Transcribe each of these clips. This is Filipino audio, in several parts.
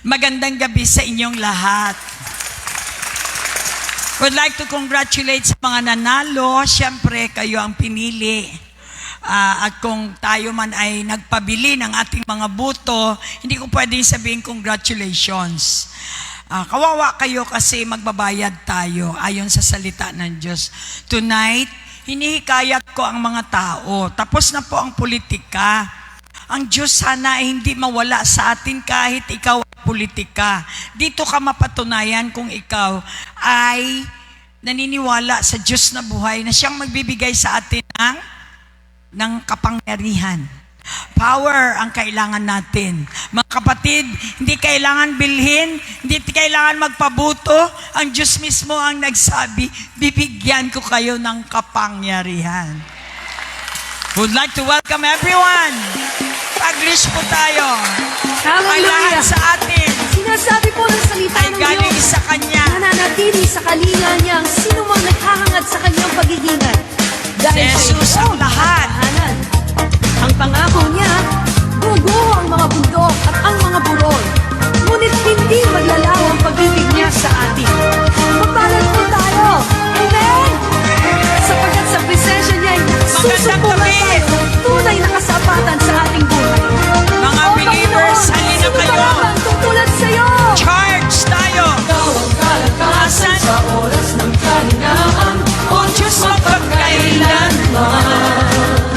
Magandang gabi sa inyong lahat. Would like to congratulate sa mga nanalo. Siyempre, kayo ang pinili. At kung tayo man ay nagpabili ng ating mga buto, hindi ko pwedeng sabihin congratulations. Kawawa kayo kasi magbabayad tayo ayon sa salita ng Diyos. Tonight, hinihikayat ko ang mga tao. Tapos na po ang politika. Ang Diyos sana ay hindi mawala sa atin kahit ikaw ay politika. Dito ka mapatunayan kung ikaw ay naniniwala sa Diyos na buhay na siyang magbibigay sa atin ng kapangyarihan. Power ang kailangan natin. Mga kapatid, hindi kailangan bilhin, hindi kailangan magpabuto. Ang Diyos mismo ang nagsabi, bibigyan ko kayo ng kapangyarihan. Would like to welcome everyone. Pag-wish po tayo. Hallelujah. Ang lahat sa atin Sinasabi po ng salita ay ng galing Diyos, sa Kanya. nananatili sa kalinga niya ang sino mang naghahangad sa kanyang pag-iingat. Si Jesus ang lahat. Tahanan. Ang pangako niya, guguho ang mga bundok at ang mga burol. Ngunit hindi maglalaw ang pag-ibig niya sa atin. Magpalad po tayo. Amen! Sapagkat sa presensya niya ay susupulan tayo ng tunay na kasapatan sa ating buhay. Mga believers, halina kayo. Tutulad sa'yo. Charge tayo. Ikaw ang kalakasan sa oras ng kalingaan. O Diyos, magpagkailanman.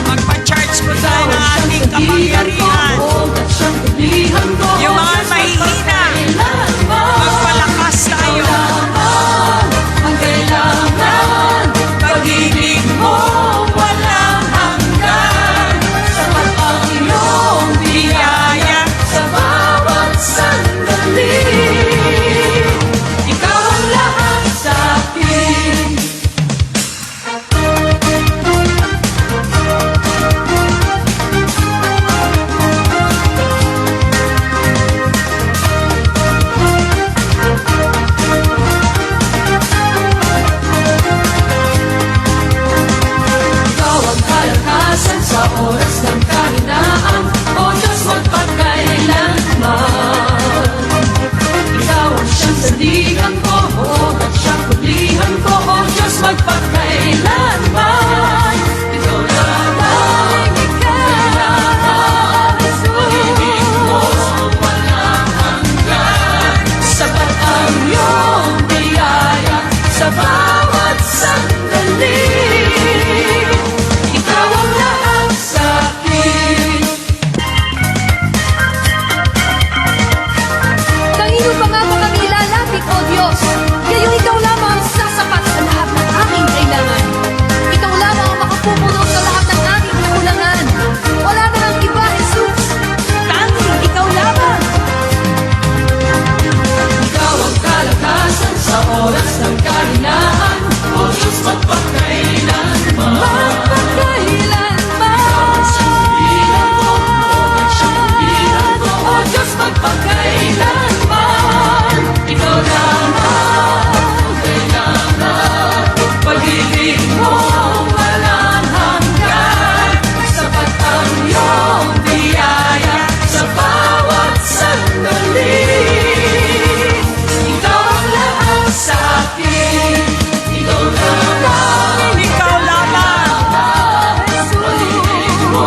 Magpa-charge po tayo ng ating kapangyarihan. Yung mga mahihina, magpalakas tayo. Ang kailangan, Pag-ibig mo walang hanggan. Sapat ang iyong biyaya sa bawat sandali. Ikaw ang lahat sa akin. Ikaw ang kalakasan sa oras ng kahinaan. O Diyos, magpagkailanman. Ikaw ang siyang sandigan ko, at siyang kulihan ko. O Diyos, magpagkailanman. Ikaw lamang, ikaw, pag-ibig mo walang hanggan. Sapat ang iyong biyaya sa bawat sandali. Ikaw ang lahat sa akin. Kanino pa nga ba kami lalapit, O Diyos? Ngayong ikaw lamang ang sasapat sa lahat ng aming kailangan. Ikaw lamang ang makapupuno sa lahat ng aming kakulangan. Wala na ang iba, Jesus. Tanging ikaw lamang. Ikaw ang kalakasan sa oras ng kahinaan. O Diyos, magpakailanman. Magpakailanman. O Diyos, magpakailanman. Ikaw lamang, kailangan. Pag-ibig mo walang hanggan. Sapat ang iyong biyaya sa bawat sandali. Ikaw ang lahat sa akin. Ikaw lamang, ikaw lamang. pag-ibig mo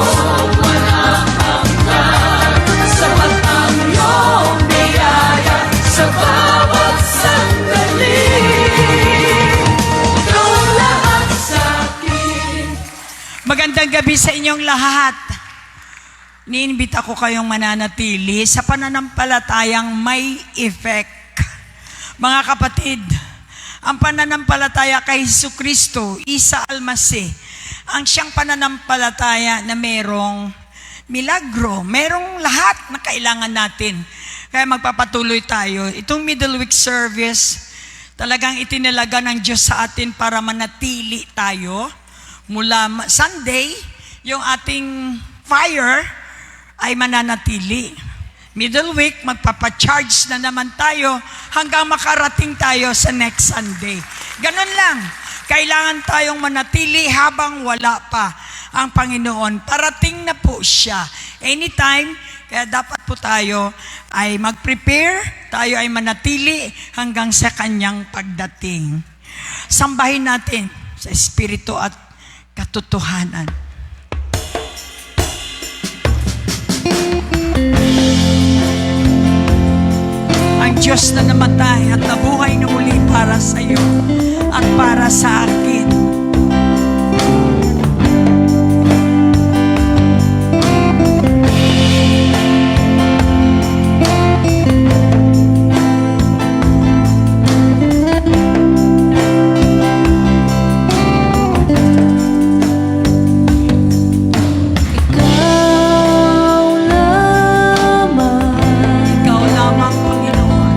walang hanggan. Sapat ang iyong biyaya sa bawat sandali. Ikaw ang lahat sa akin. Magandang gabi sa inyong lahat. Niinbita ko kayong mananatili sa pananampalatayang may effect. Mga kapatid, ang pananampalataya kay Jesucristo, Isa Almasi, ang siyang pananampalataya na merong milagro, merong lahat na kailangan natin. Kaya magpapatuloy tayo. Itong middle week service, talagang itinalaga ng Diyos sa atin para manatili tayo. Mula Sunday, yung ating fire ay mananatili. Middle week, magpapacharge na naman tayo hanggang makarating tayo sa next Sunday. Ganun lang. Kailangan tayong manatili habang wala pa ang Panginoon. Parating na po siya. Anytime, Kaya dapat po tayo ay mag-prepare, tayo ay manatili hanggang sa kanyang pagdating. Sambahin natin sa espiritu at katotohanan. Ang Diyos na namatay at nabuhay na muli para sa iyo at para sa akin. Ikaw lamang, Panginoon.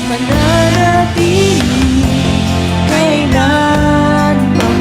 Mananatili kailanman.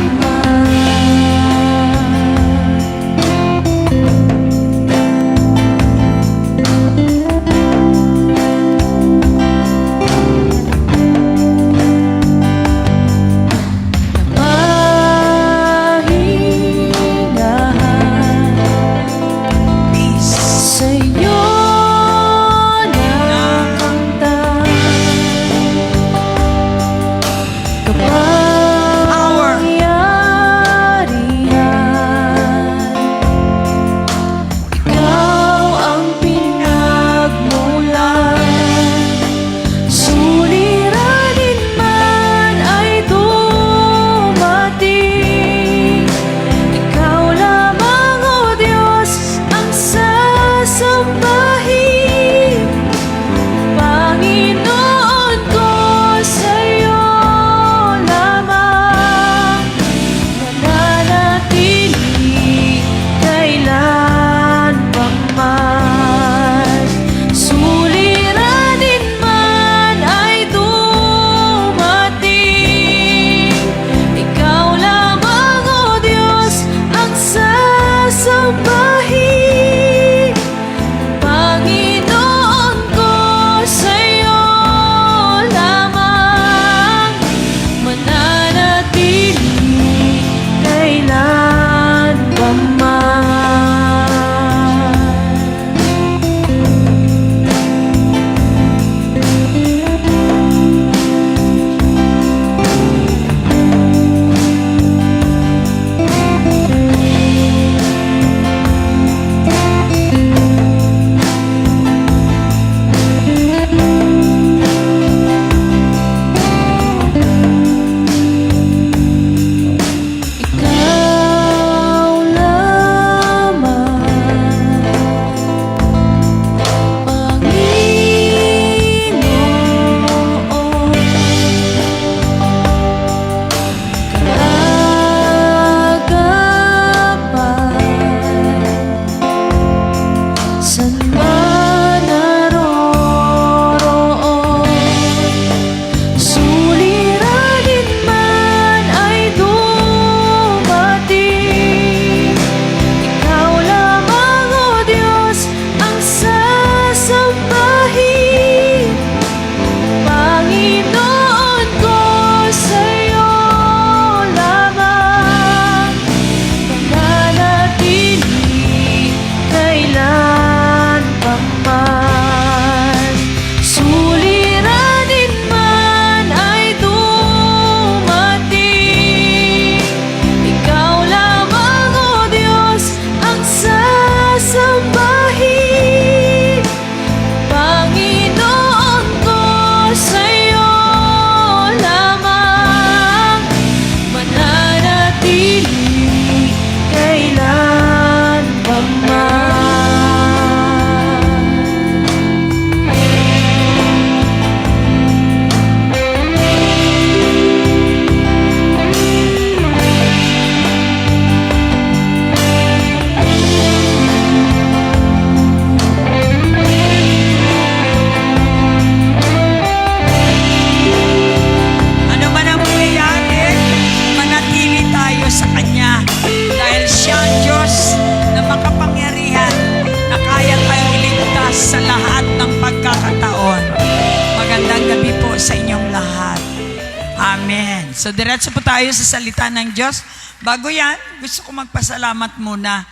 So, diretso po tayo sa salita ng Diyos. Bago yan, gusto ko magpasalamat muna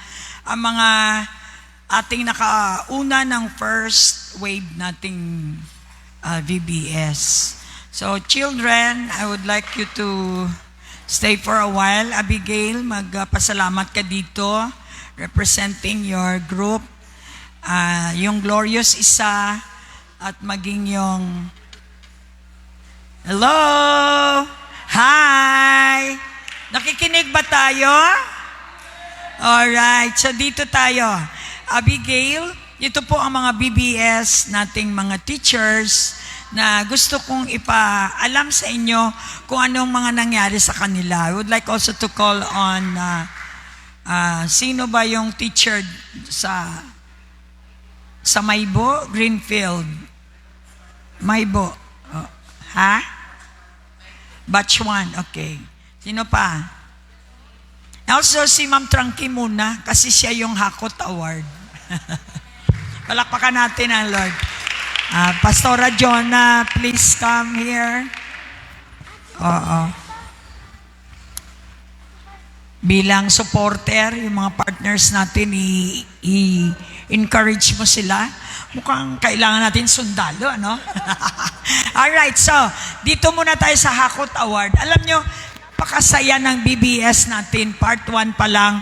ang mga ating nakauna ng first wave nating VBS. So, children, I would like you to stay for a while. Abigail, magpasalamat ka dito, representing your group. Yung Glorious Isa, at maging yung... Hello! Hi! Nakikinig ba tayo? Alright, so dito tayo. Abigail, ito po ang mga BBS nating mga teachers na gusto kong ipaalam sa inyo kung anong mga nangyari sa kanila. I would like also to call on sino ba yung teacher sa Maybo? Greenfield. Maybo. Oh. Ha? Batch 1, okay. Sino pa? Also, si Ma'am Trangki muna kasi siya yung Hakot Award. Palakpakan natin ang Lord. Pastora Jonah, please come here. Oo. Bilang supporter, yung mga partners natin, i-encourage mo sila. Mukhang kailangan natin sundalo, ano? Alright, so, dito muna tayo sa Hakot Award. Alam nyo, napakasaya ng BBS natin, part 1 pa lang.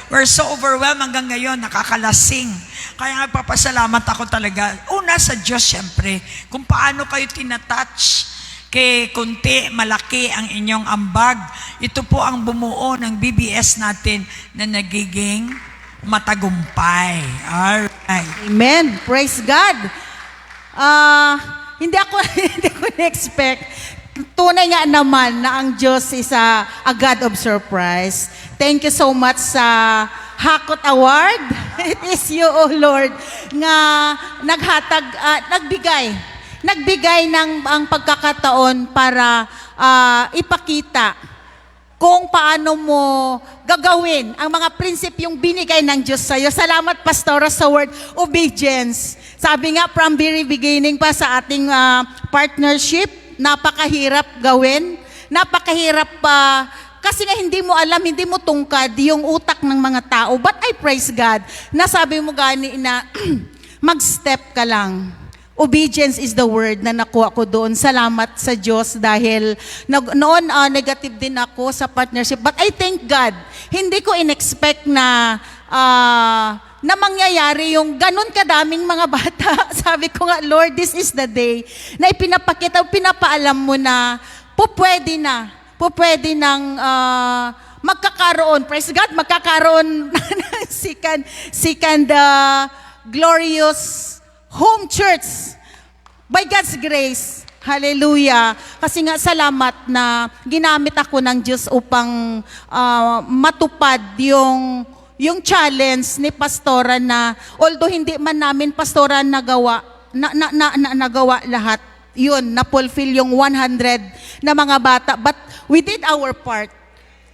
We're so overwhelmed hanggang ngayon, nakakalasing. Kaya nagpapasalamat ako talaga. Una sa Diyos, syempre, kung paano kayo tinatouch, kay kunti, malaki ang inyong ambag. Ito po ang bumuo ng BBS natin na nagiging matagumpay. Alright. Amen. Praise God. Hindi ako na-expect. Tunay nga naman na ang Diyos is a God of surprise. Thank you so much sa Hakot Award. It is you, oh Lord, nga nagbigay ng ang pagkakataon para ipakita kung paano mo gagawin ang mga prinsipyong binigay ng Diyos sa iyo. Salamat, Pastora, sa word obedience. Sabi nga, from very beginning pa sa ating partnership, napakahirap gawin. Napakahirap pa kasi nga hindi mo alam, hindi mo tungkad yung utak ng mga tao. But I praise God. Nasabi mo gani na mag-step ka lang. Obedience is the word na nakuha ko doon. Salamat sa Diyos dahil noon negative din ako sa partnership. But I thank God. Hindi ko in-expect na mangyayari yung ganun kadaming mga bata. Sabi ko nga, Lord, this is the day na pinapaalam mo na pwede nang magkakaroon. Praise God, magkakaroon ng second glorious home church by God's grace. Hallelujah. Kasi nga salamat na ginamit ako ng Diyos upang matupad yung challenge ni Pastora na although hindi man namin Pastora nagawa lahat. Yun, na-fulfill yung 100 na mga bata. But we did our part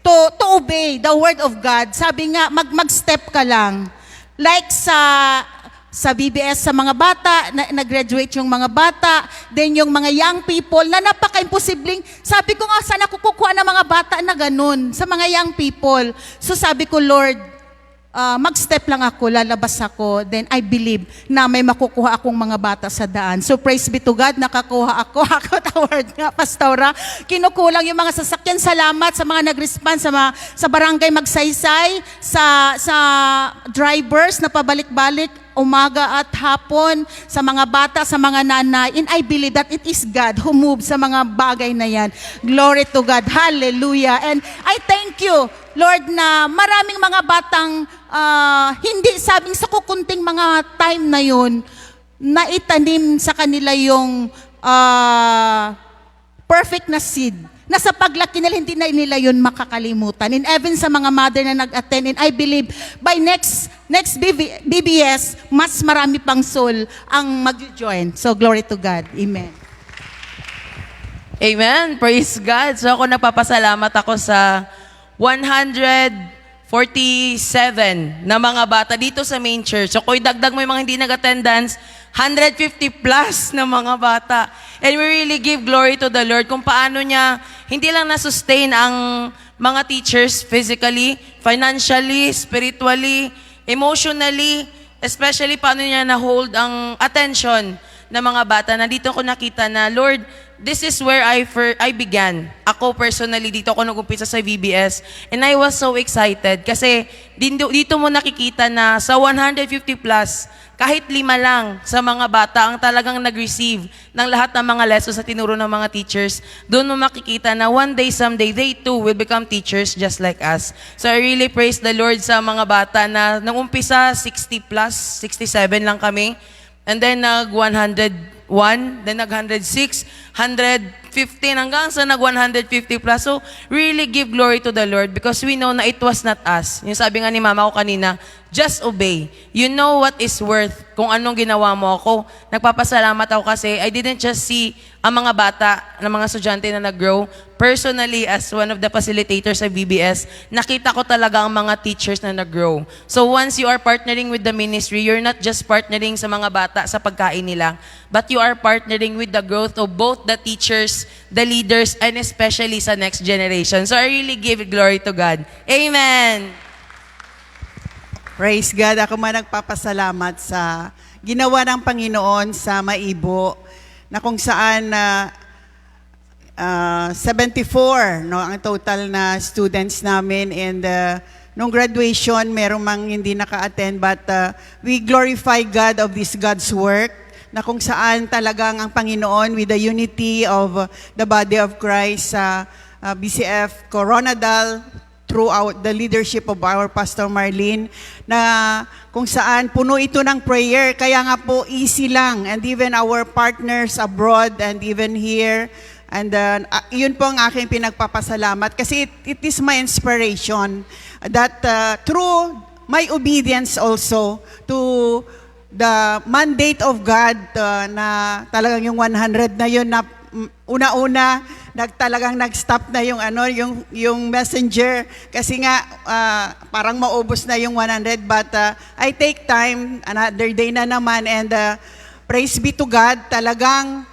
to obey the word of God. Sabi nga, mag-step ka lang. Like sa BBS sa mga bata, nag-graduate yung mga bata, then yung mga young people na napaka-imposibleng, sabi ko nga, saan ako kukuha ng mga bata na ganun, sa mga young people. So sabi ko, Lord, mag-step lang ako, lalabas ako, then I believe na may makukuha akong mga bata sa daan. So praise be to God, nakakuha ako award nga, Pastora. Kinukulang yung mga sasakyan. Salamat sa mga nag-respond sa barangay Magsaysay, sa drivers na pabalik-balik, umaga at hapon, sa mga bata, sa mga nanay. And I believe that it is God who moves sa mga bagay na yan. Glory to God. Hallelujah. And I thank you, Lord, na maraming mga batang hindi sabing sa kukunting mga time na yun, na itanim sa kanila yung perfect na seed na sa paglaki nila, hindi na nila yun makakalimutan. And even sa mga mother na nag-attend, and I believe by next BBS, mas marami pang soul ang mag-join. So glory to God. Amen. Amen. Praise God. So ako napapasalamat ako sa 150 47 na mga bata dito sa main church. So kung idagdag mo yung mga hindi nag-attendance, 150 plus na mga bata. And we really give glory to the Lord kung paano niya hindi lang na-sustain ang mga teachers physically, financially, spiritually, emotionally, especially paano niya na-hold ang attention ng mga bata. Nandito ko nakita na, Lord, this is where I began. Ako personally, dito ako nag-umpisa sa VBS. And I was so excited kasi dito mo nakikita na sa 150 plus, kahit 5 lang sa mga bata ang talagang nag-receive ng lahat ng mga lessons na tinuro ng mga teachers, doon mo makikita na one day, someday, they too will become teachers just like us. So I really praise the Lord sa mga bata na nang umpisa, 60 plus, 67 lang kami. And then nag-101, then nag-106, 115, hanggang sa nag-150 plus. So, really give glory to the Lord because we know na it was not us. Yung sabi nga ni mama ko kanina, just obey. You know what is worth kung anong ginawa mo ako. Nagpapasalamat ako kasi I didn't just see ang mga bata, ng mga estudyante na nag-grow. Personally, as one of the facilitators sa VBS, nakita ko talaga ang mga teachers na nag-grow. So once you are partnering with the ministry, you're not just partnering sa mga bata sa pagkain nila, but you are partnering with the growth of both the teachers, the leaders, and especially sa next generation. So I really give glory to God. Amen! Praise God. Ako man nagpapasalamat sa ginawa ng Panginoon sa Maibo na kung saan 74 no, ang total na students namin and nung graduation merong mang hindi naka-attend but we glorify God of this God's work na kung saan talagang ang Panginoon with the unity of the body of Christ sa BCF Coronadal throughout the leadership of our Pastor Marlene, na kung saan puno ito ng prayer, kaya nga po easy lang, and even our partners abroad and even here, and yun po ang aking pinagpapasalamat, kasi it is my inspiration that through my obedience also to the mandate of God na talagang yung 100 na yun na una-una talagang nag-stop na yung yung messenger kasi nga parang maubos na yung 100 but I take time, another day na naman, and praise be to God, talagang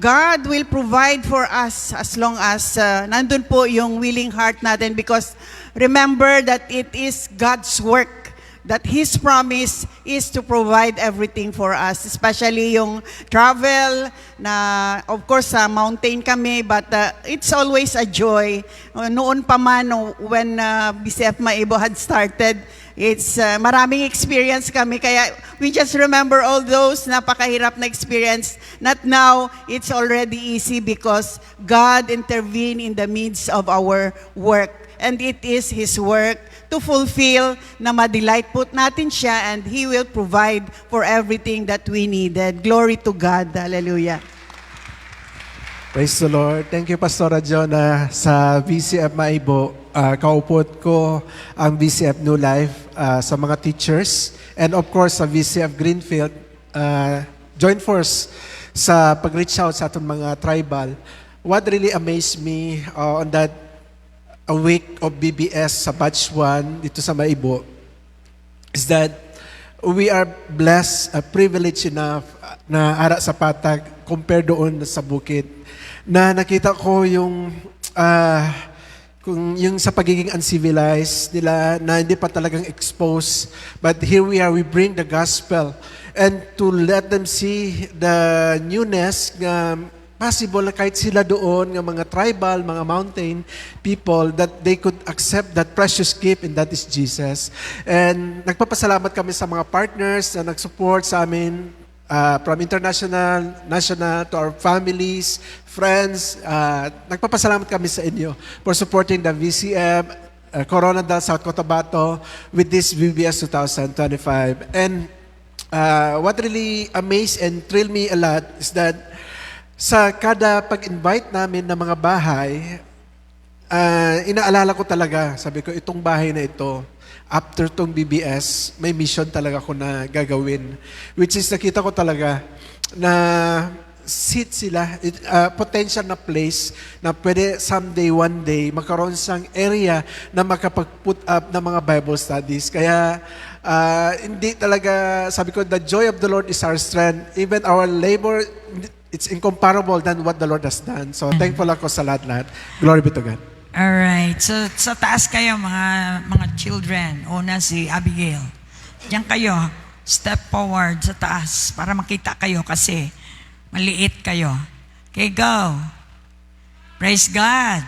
God will provide for us as long as nandun po yung willing heart natin, because remember that it is God's work, that His promise is to provide everything for us, especially yung travel na, of course, sa mountain kami, but it's always a joy. Noon pa man, when BCF Maibo had started, it's maraming experience kami, kaya we just remember all those napakahirap na experience. Not now, it's already easy because God intervened in the midst of our work. And it is His work to fulfill na ma-delight po natin siya, and He will provide for everything that we needed. Glory to God. Hallelujah. Praise the Lord. Thank you, Pastora Jonah. Sa VCF Maibo, kaupot ko ang VCF New Life sa mga teachers, and of course sa VCF Greenfield, join force sa pag-reach out sa atong mga tribal. What really amazed me on that a week of BBS sa batch 1 dito sa Maibo is that we are blessed, privileged enough na ara sa Patag compared doon sa bukid, na nakita ko yung kung yung sa pagiging uncivilized nila na hindi pa talagang exposed, but here we are, we bring the gospel and to let them see the newness nga possible na kahit sila doon, ng mga tribal, mga mountain people, that they could accept that precious gift, and that is Jesus. And nagpapasalamat kami sa mga partners na nag-support sa amin, from international, national, to our families, friends. Nagpapasalamat kami sa inyo for supporting the VCF, Coronadal, South Cotabato, with this VBS 2025. And what really amazed and thrilled me a lot is that sa kada pag-invite namin ng mga bahay, inaalala ko talaga, sabi ko, itong bahay na ito, after tong BBS, may mission talaga ko na gagawin. Which is nakita ko talaga na seat sila, potential na place na pwede someday, one day, magkaroon siyang area na makapag-put up ng mga Bible studies. Kaya hindi talaga, sabi ko, the joy of the Lord is our strength. Even our labor, it's incomparable than what the Lord has done. So thankful ako sa lahat-lahat. Glory be to God. Alright. So, sa taas kayo, mga children. Una si Abigail. Diyan kayo. Step forward sa taas para makita kayo kasi maliit kayo. Okay, go. Praise God.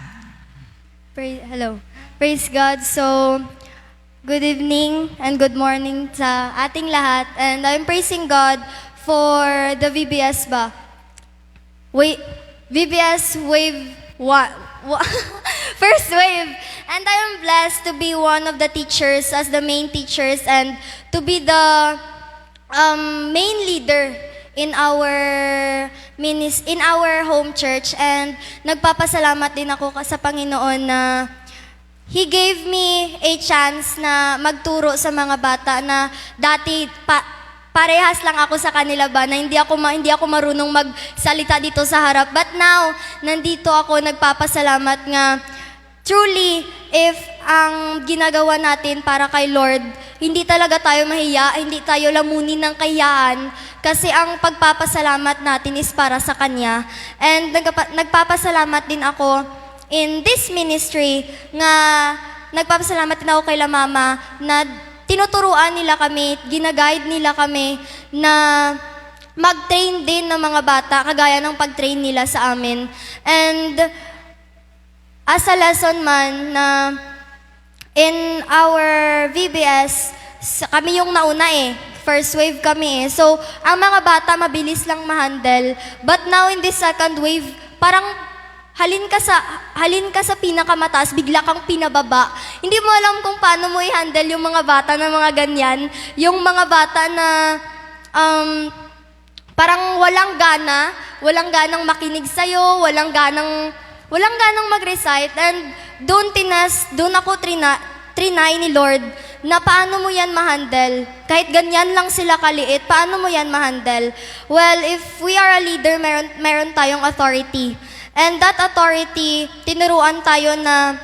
Hello. Praise God. So, good evening and good morning sa ating lahat. And I'm praising God for the VBS ba? VBS Wave First Wave. And I am blessed to be one of the teachers as the main teachers and to be the main leader in our home church. And nagpapasalamat din ako sa Panginoon na He gave me a chance na magturo sa mga bata na dati parehas lang ako sa kanila ba na hindi ako marunong magsalita dito sa harap. But now, nandito ako nagpapasalamat nga truly, if ang ginagawa natin para kay Lord, hindi talaga tayo mahiya, hindi tayo lamunin ng kayaan, kasi ang pagpapasalamat natin is para sa Kanya. And nagpapasalamat din ako in this ministry nga nagpapasalamat din ako kay La Mama na tinuturuan nila kami, ginaguide nila kami na mag-train din ng mga bata, kagaya ng pag-train nila sa amin. And as a lesson man na in our VBS, kami yung nauna First wave kami So, ang mga bata mabilis lang ma-handle. But now in this second wave, parang halin ka sa pinakamataas, bigla kang pinababa. Hindi mo alam kung paano mo i-handle yung mga bata na mga ganyan. Yung mga bata na parang walang ganang makinig sa'yo, walang ganang mag-recite. And doon ako trinay ni Lord na paano mo yan ma-handle. Kahit ganyan lang sila kaliit, paano mo yan ma-handle? Well, if we are a leader, meron tayong authority. And that authority, tinuruan tayo na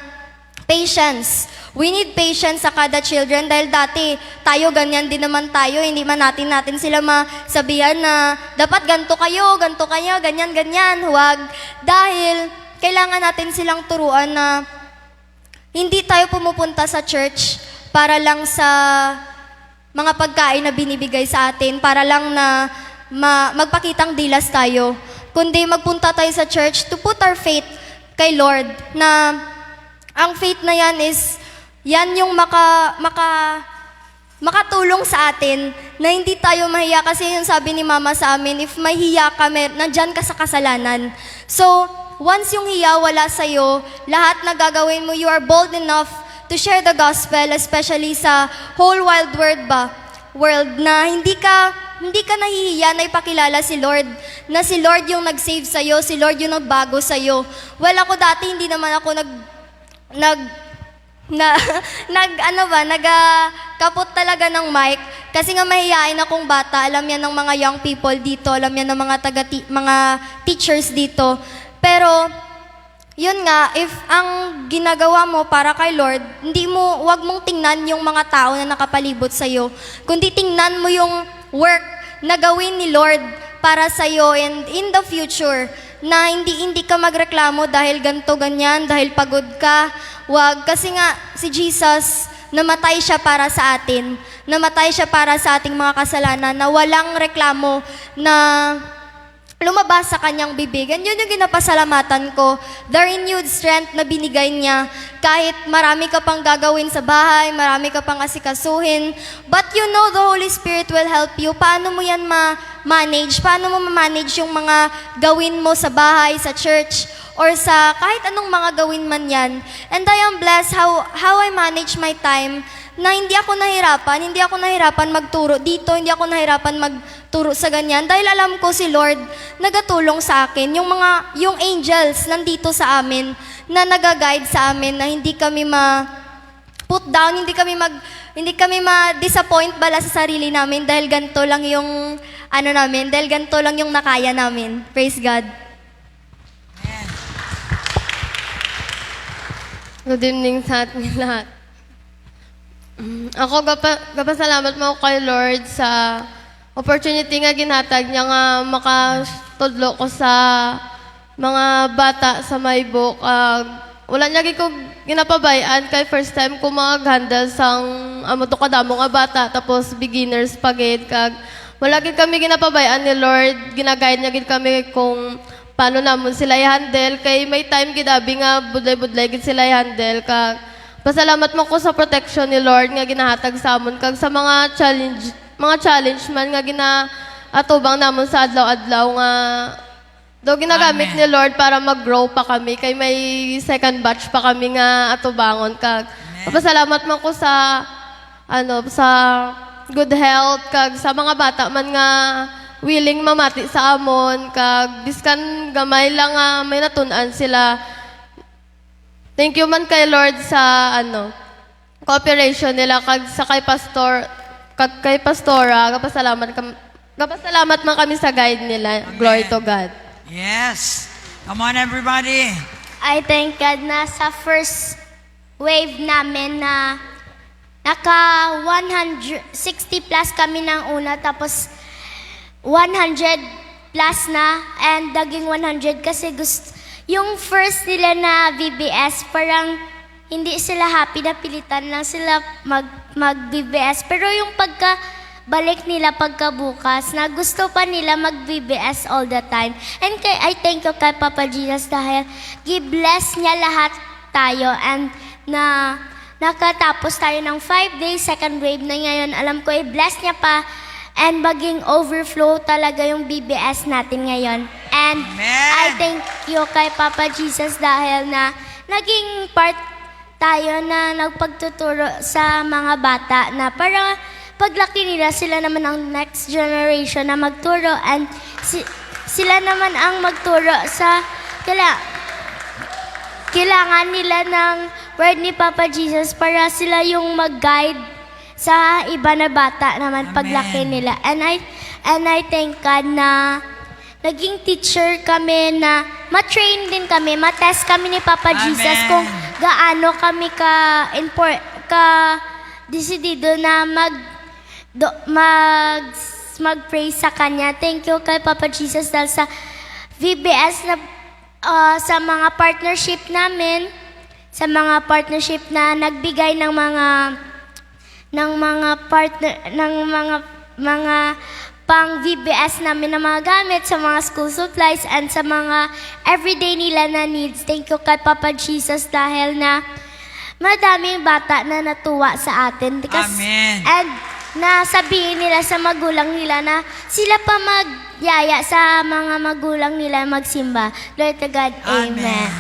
patience. We need patience sa kada children dahil dati tayo ganyan din naman tayo. Hindi man natin sila masabihan na dapat ganto kayo, ganyan. Huwag. Dahil kailangan natin silang turuan na hindi tayo pumupunta sa church para lang sa mga pagkain na binibigay sa atin, para lang na magpakitang dilas tayo. Kundi magpunta tayo sa church to put our faith kay Lord, na ang faith na yan is, yan yung makatulong sa atin na hindi tayo mahiya. Kasi yung sabi ni Mama sa amin, if may hiya ka, nandyan ka sa kasalanan. So, once yung hiya wala sa'yo, lahat na gagawin mo, you are bold enough to share the gospel, especially sa whole wild world na hindi ka nahihiya na ipakilala si Lord, na si Lord yung nag-save sa'yo, si Lord yung nagbago sa'yo. Well, ako dati hindi naman ako nagkapot talaga ng mic kasi nga mahihain akong bata. Alam yan ng mga young people dito, alam yan ng mga teachers dito. Pero yun nga, if ang ginagawa mo para kay Lord, wag mong tingnan yung mga tao na nakapalibot sa'yo, kundi tingnan mo yung work na gawin ni Lord para sa'yo and in the future, na hindi ka magreklamo dahil ganyan, dahil pagod ka. Wag, kasi nga si Jesus, namatay siya para sa atin. Namatay siya para sa ating mga kasalanan na walang reklamo na lumabas sa kanyang bibig. And yun yung ginapasalamatan ko. The renewed strength na binigay niya. Kahit marami ka pang gagawin sa bahay, marami ka pang asikasuhin. But you know the Holy Spirit will help you. Paano mo yan ma-manage? Paano mo ma-manage yung mga gawin mo sa bahay, sa church, or sa kahit anong mga gawin man yan. And I am blessed how I manage my time na hindi ako nahirapan magturo dito, hindi ako nahirapan magturo sa ganyan dahil alam ko si Lord nagatulong sa akin. Yung angels nandito sa amin na nag-guide sa amin na hindi kami put down, hindi kami ma-disappoint bala sa sarili namin dahil ganito lang yung dahil ganito lang yung nakaya namin. Praise God. Good evening sa ating lahat. Ako, gapasalamat mo kay Lord sa opportunity nga ginhatag niya nga makatudlo ko sa mga bata sa Maybo. Wala niya ko ginapabayaan kay first time ko mag-handle sang amo to kadamo nga bata tapos beginners pagid kag wala gid kami ginapabayaan ni Lord. Ginaguide niya gid kami kung paano namon sila i-handle kay may time gid abi nga budlay-budlay gid sila i-handle kag pasalamat mo ko sa protection ni Lord nga ginahatag sa amon kag sa mga challenge man nga ginaatubang namon sa adlaw-adlaw nga do ginagamit ni Lord para mag-grow pa kami kay may second batch pa kami nga atubangon kag pasalamat mo ko sa sa good health kag sa mga bata man nga willing mamati sa amon kag biskan gamay lang nga may natun-an sila. Thank you man kay Lord sa cooperation nila kag sa kay pastora kapasalamat man kami sa guide nila. Glory to God. Yes. Come on, everybody. I thank God na sa first wave namin na naka 160 plus kami ng una tapos 100 plus na and daging 100 kasi yung first nila na VBS parang hindi sila happy na pilitan lang sila mag-VBS pero yung balik nila pagkabukas na gusto pa nila mag-VBS all the time. And I thank you kay Papa Jesus dahil gi-bless niya lahat tayo and na nakatapos tayo ng 5 days, second wave na ngayon. Alam ko, i-bless niya pa and maging overflow talaga yung BBS natin ngayon. And Amen. I thank you kay Papa Jesus dahil na naging part tayo na nagpagtuturo sa mga bata na para paglaki nila, sila naman ang next generation na magturo and sila naman ang magturo sa kailangan nila ng word ni Papa Jesus para sila yung mag-guide sa iba na bata naman paglaki nila. And I thank God na naging teacher kami na ma-train din kami, ma-test kami ni Papa Jesus kung gaano kami decidido na mag-pray sa Kanya. Thank you kay Papa Jesus dahil sa VBS na sa mga partnership namin, sa mga partnership na nagbigay ng mga pang VBS namin na mga gamit sa mga school supplies and sa mga everyday nila na needs. Thank you kay Papa Jesus dahil na madaming bata na natuwa sa atin. Amen. And nasabihin nila sa magulang nila na sila pa magyaya sa mga magulang nila magsimba. Lord to God, Amen.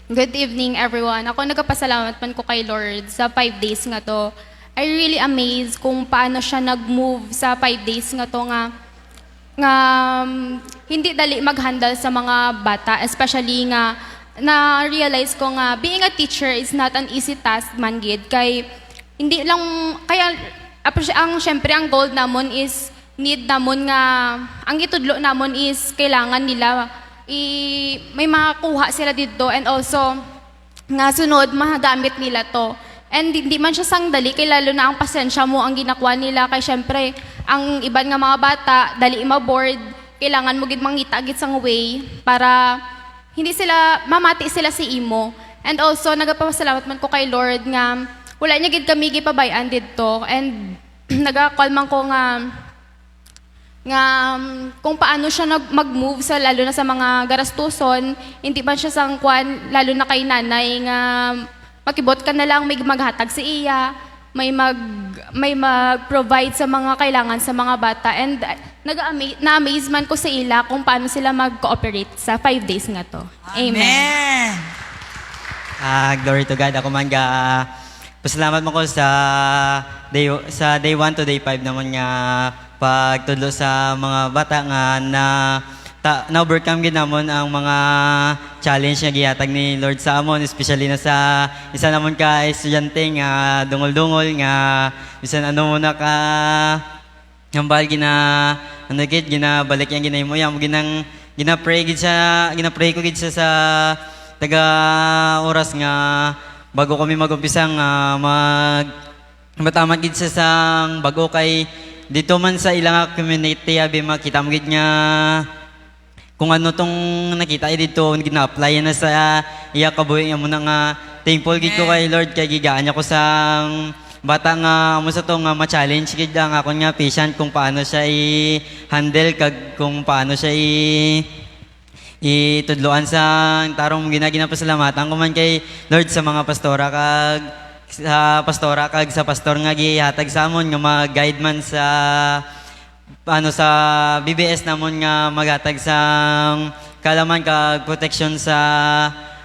Good evening, everyone. Ako nagpasalamat man ko kay Lord sa 5 days nga to. I really amazed kung paano siya nag-move sa 5 days nga to nga hindi dali mag-handle sa mga bata, especially nga na-realize ko nga being a teacher is not an easy task man gid kay hindi lang kaya syempre ang goal namon is need namon nga ang itudlo namon is kailangan nila may makakuha sila dito and also nga sunod magamit nila to. And hindi man siya sangdali, kay lalo na ang pasensya mo ang ginakuha nila. Kay syempre, ang iban nga mga bata, dali ma-board, kailangan mo gid mangita gid sang way para hindi sila, mamati sila si imo. And also, nagapasalamat man ko kay Lord nga, wala niya gid kami gipabayan dito. And nagakal man ko nga kung paano siya mag-move sa lalo na sa mga garastuson, hindi man siya sangkwan, lalo na kay nanay nga, makibot ka na lang, may maghatag sa iya, may mag-provide sa mga kailangan sa mga bata. And na-amaze man ko sa ila kung paano sila mag-cooperate sa 5 days nga to. Amen. Glory to God. Ako man pasalamat mo ko sa day 1 to day 5 naman nga pagtudlo sa mga bata nga na na-overcome gid namon ang mga challenge nga gihatag ni Lord sa amon, especially na sa isa namon ka estudyante nga dungol-dungol nga bisan ano mo na ka hambal ginabalik yang ginahimo yang ginapray ko gid siya sa taga oras nga bago kami magumpisa nga mataman gid siya sang bago kay dito man sa ilang community abi makita mo gid nga kung ano tong nakita dito gina-apply na sa iya kabuhi mo na nga thankful gid ko kay Lord kay gigaan niya ko sang bata nga mo sa to nga ma-challenge gid ang ako nga patient kung paano siya i-handle kag kung paano siya itudloan sa tarong ginapasalamatan ko man kay Lord sa mga pastora kag sa pastor nga gihatag sa amon nga mag-guide man sa sa BBS namon nga maghatag sa kalaman kag protection sa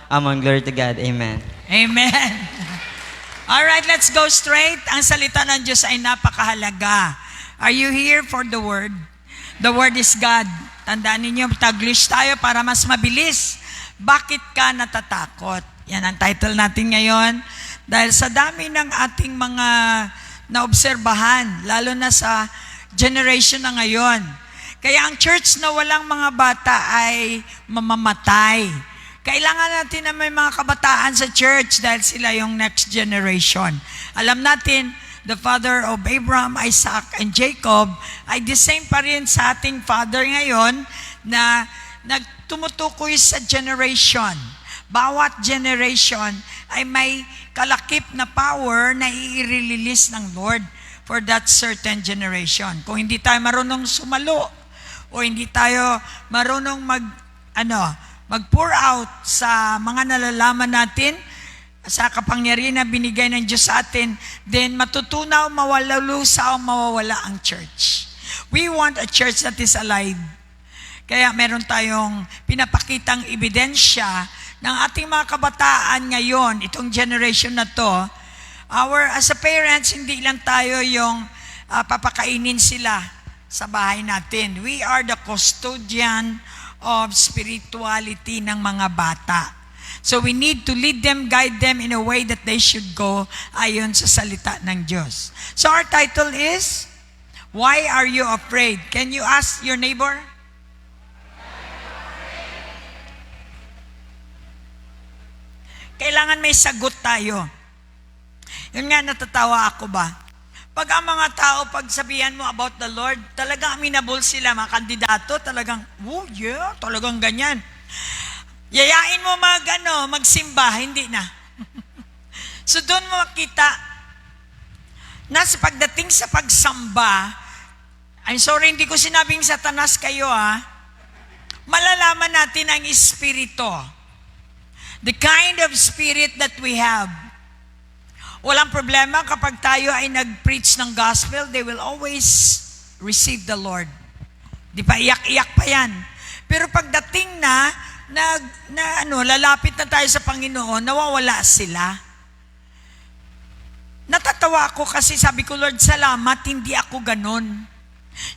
amon. Glory to God. Amen. Amen. All right, let's go straight. Ang salita ng Diyos ay napakahalaga. Are you here for the Word? The Word is God. Tandaan ninyo, Taglish tayo para mas mabilis. Bakit ka natatakot? Yan ang title natin ngayon. Dahil sa dami ng ating mga naobserbahan, lalo na sa generation na ngayon. Kaya ang church na walang mga bata ay mamamatay. Kailangan natin na may mga kabataan sa church dahil sila yung next generation. Alam natin, the father of Abraham, Isaac, and Jacob ay the same pa rin sa ating father ngayon na nagtumutukoy sa generation. Bawat generation ay may kalakip na power na i-release ng Lord for that certain generation. Kung hindi tayo marunong sumalo o hindi tayo marunong mag-pour out sa mga nalalaman natin, sa kapangyarihan na binigay ng Diyos sa atin, then matutunaw, mawalalusa o mawawala ang church. We want a church that is alive. Kaya meron tayong pinapakitang ebidensya ng ating mga kabataan ngayon, itong generation na to. As a parents, hindi lang tayo yung papakainin sila sa bahay natin. We are the custodian of spirituality ng mga bata. So we need to lead them, guide them in a way that they should go ayon sa salita ng Diyos. So our title is, Why Are You Afraid? Can you ask your neighbor? Kailangan may sagot tayo. Yun nga, natatawa ako ba? Pag ang mga tao, pag sabihan mo about the Lord, talagang amenable sila, mga kandidato, talagang, oh yeah, talagang ganyan. Yayain mo magsimba, hindi na. So doon mo makita na sa pagdating sa pagsamba, I'm sorry, hindi ko sinabing satanas kayo malalaman natin ang espiritu. The kind of spirit that we have. Walang problema kapag tayo ay nag-preach ng gospel, they will always receive the Lord. Di pa iyak-iyak pa yan. Pero pagdating lalapit na tayo sa Panginoon, nawawala sila. Natatawa ako kasi sabi ko, Lord, salamat, hindi ako ganon.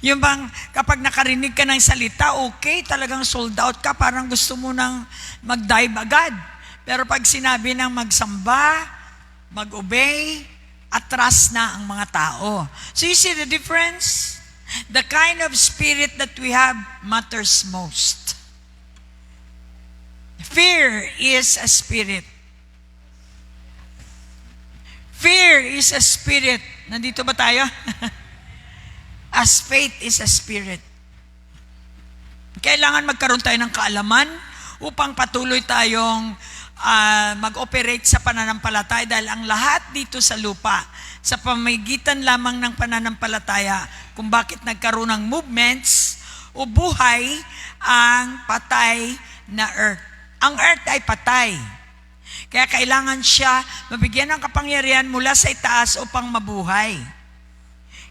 Yung bang kapag nakarinig ka ng salita, okay, talagang sold out ka, parang gusto mo nang mag-dive agad. Pero pag sinabi ng magsamba, mag-obey, atras na ang mga tao. So you see the difference? The kind of spirit that we have matters most. Fear is a spirit. Fear is a spirit. Nandito ba tayo? As faith is a spirit. Kailangan magkaroon tayo ng kaalaman upang patuloy tayong mag-operate sa pananampalataya dahil ang lahat dito sa lupa, sa pamagitan lamang ng pananampalataya, kung bakit nagkaroon ng movements o buhay ang patay na earth. Ang earth ay patay. Kaya kailangan siya mabigyan ng kapangyarihan mula sa itaas upang mabuhay.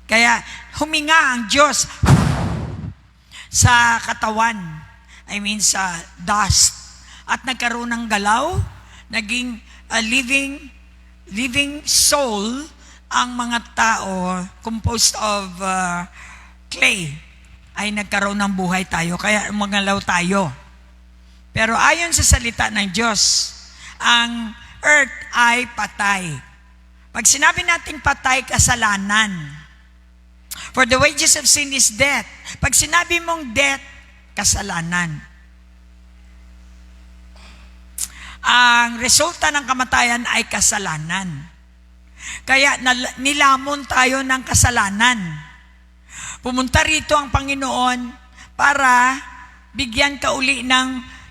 Kaya huminga ang Diyos sa katawan, sa dust. At nagkaroon ng galaw, naging living soul ang mga tao composed of clay. ay nagkaroon ng buhay tayo, kaya magalaw tayo. Pero ayon sa salita ng Diyos, ang earth ay patay. Pag sinabi nating patay, kasalanan. For the wages of sin is death. Pag sinabi mong death, kasalanan. Ang resulta ng kamatayan ay kasalanan. Kaya nilamon tayo ng kasalanan. Pumunta rito ang Panginoon para bigyan ka uli ng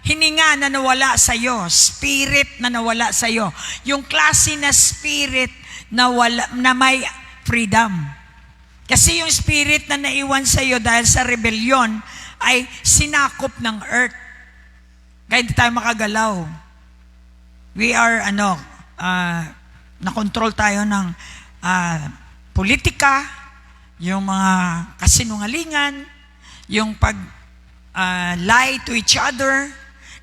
hininga na nawala sa iyo, spirit na nawala sa iyo. Yung klase na spirit na may freedom. Kasi yung spirit na naiwan sa iyo dahil sa rebellion ay sinakop ng earth. Kaya hindi tayo makagalaw. We are, nakontrol tayo ng politika, yung mga kasinungalingan, yung lie to each other.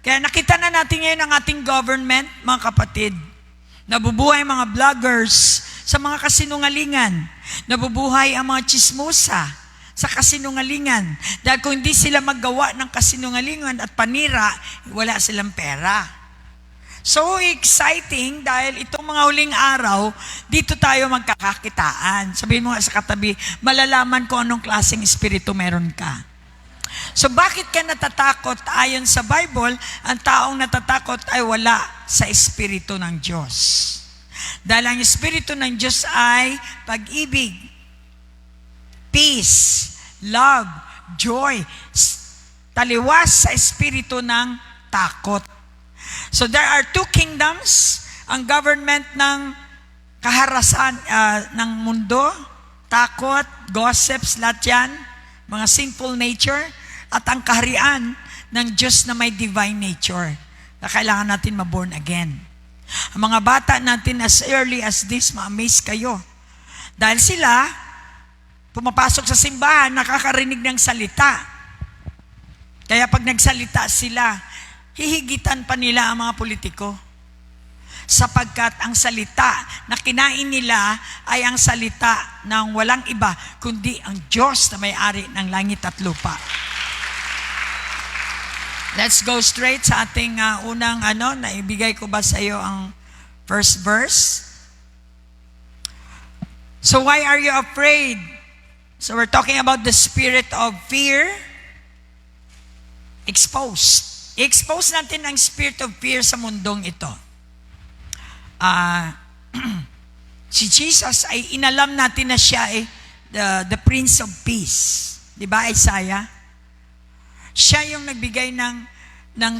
Kaya nakita na natin ngayon ang ating government, mga kapatid. Nabubuhay mga vloggers sa mga kasinungalingan. Nabubuhay ang mga chismosa sa kasinungalingan. Dahil kung hindi sila maggawa ng kasinungalingan at panira, wala silang pera. So exciting dahil itong mga huling araw, dito tayo magkakakitaan. Sabihin mo nga sa katabi, malalaman ko anong klaseng espiritu meron ka. So bakit ka natatakot? Ayon sa Bible, ang taong natatakot ay wala sa espiritu ng Diyos. Dahil ang espiritu ng Diyos ay pag-ibig, peace, love, joy, taliwas sa espiritu ng takot. So there are two kingdoms, ang government ng kaharasan ng mundo, takot, gossips, lahat yan, mga sinful nature, at ang kaharian ng Diyos na may divine nature, na kailangan natin ma-born again. Ang mga bata natin as early as this, ma-amaze kayo. Dahil sila, pumapasok sa simbahan, nakakarinig ng salita. Kaya pag nagsalita sila, hihigitan pa nila ang mga politiko. Sapagkat ang salita na kinain nila ay ang salita ng walang iba, kundi ang Diyos na may-ari ng langit at lupa. Let's go straight sa ating unang naibigay ko ba sa iyo ang first verse? So why are you afraid? So we're talking about the spirit of fear. Exposed. I-expose natin ang spirit of fear sa mundong ito. Si Jesus ay inalam natin na siya ay the Prince of Peace. Di ba, Isaiah? Siya yung nagbigay ng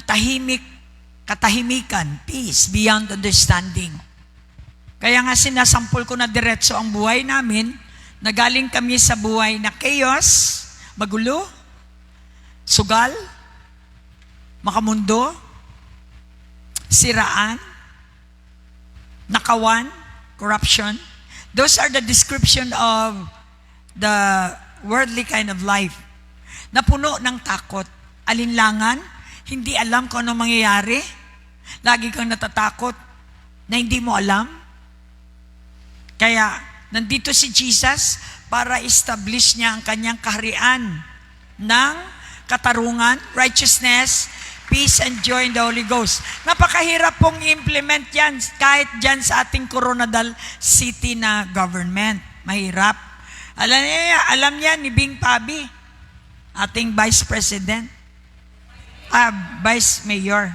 katahimikan, peace, beyond understanding. Kaya nga sinasampol ko na diretso ang buhay namin, na galing kami sa buhay na chaos, magulo, sugal, makamundo, siraan, nakawan, corruption. Those are the description of the worldly kind of life. Napuno ng takot, alinlangan, hindi alam kung anong mangyayari, lagi kang natatakot na hindi mo alam. Kaya nandito si Jesus para establish niya ang kanyang kaharian ng katarungan, righteousness, peace and joy in the Holy Ghost. Napakahirap pong implement yan kahit dyan sa ating Coronadal City na government. Mahirap. Alam niya ni Bing Pabi, ating Vice President, Vice Mayor.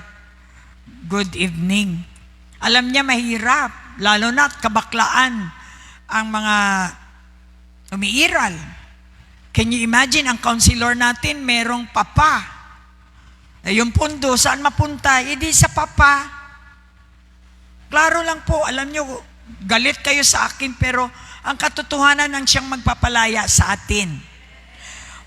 Good evening. Alam niya mahirap, lalo na kabaklaan ang mga umiiral. Can you imagine, ang counselor natin merong papa. Yung pundo, saan mapunta? Hindi sa papa. Klaro lang po, alam nyo, galit kayo sa akin, pero ang katotohanan ang siyang magpapalaya sa atin.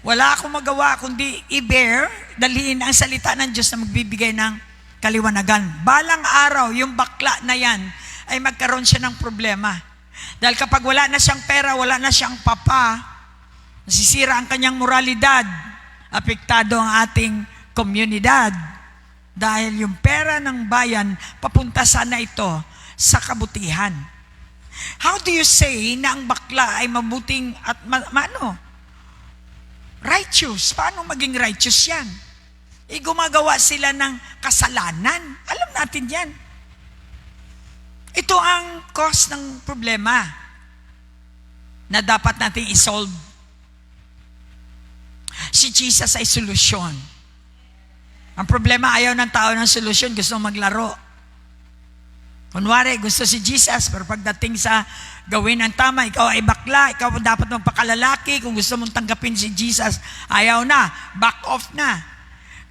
Wala akong magawa kundi i-bear, dalhin ang salita ng Diyos na magbibigay ng kaliwanagan. Balang araw, yung bakla na yan, ay magkaroon siya ng problema. Dahil kapag wala na siyang pera, wala na siyang papa, nasisira ang kanyang moralidad, apektado ang ating komunidad. Dahil yung pera ng bayan, papunta sana ito sa kabutihan. How do you say na ang bakla ay mabuting at Righteous. Paano maging righteous yan? Gumagawa sila ng kasalanan. Alam natin yan. Ito ang cause ng problema na dapat natin isolve. Si Jesus ay solusyon. Ang problema, ayaw ng tao ng solusyon, gusto maglaro. Kunwari, gusto si Jesus, pero pagdating sa gawin ang tama, ikaw ay bakla, ikaw dapat magpakalalaki, kung gusto mong tanggapin si Jesus, ayaw na, back off na.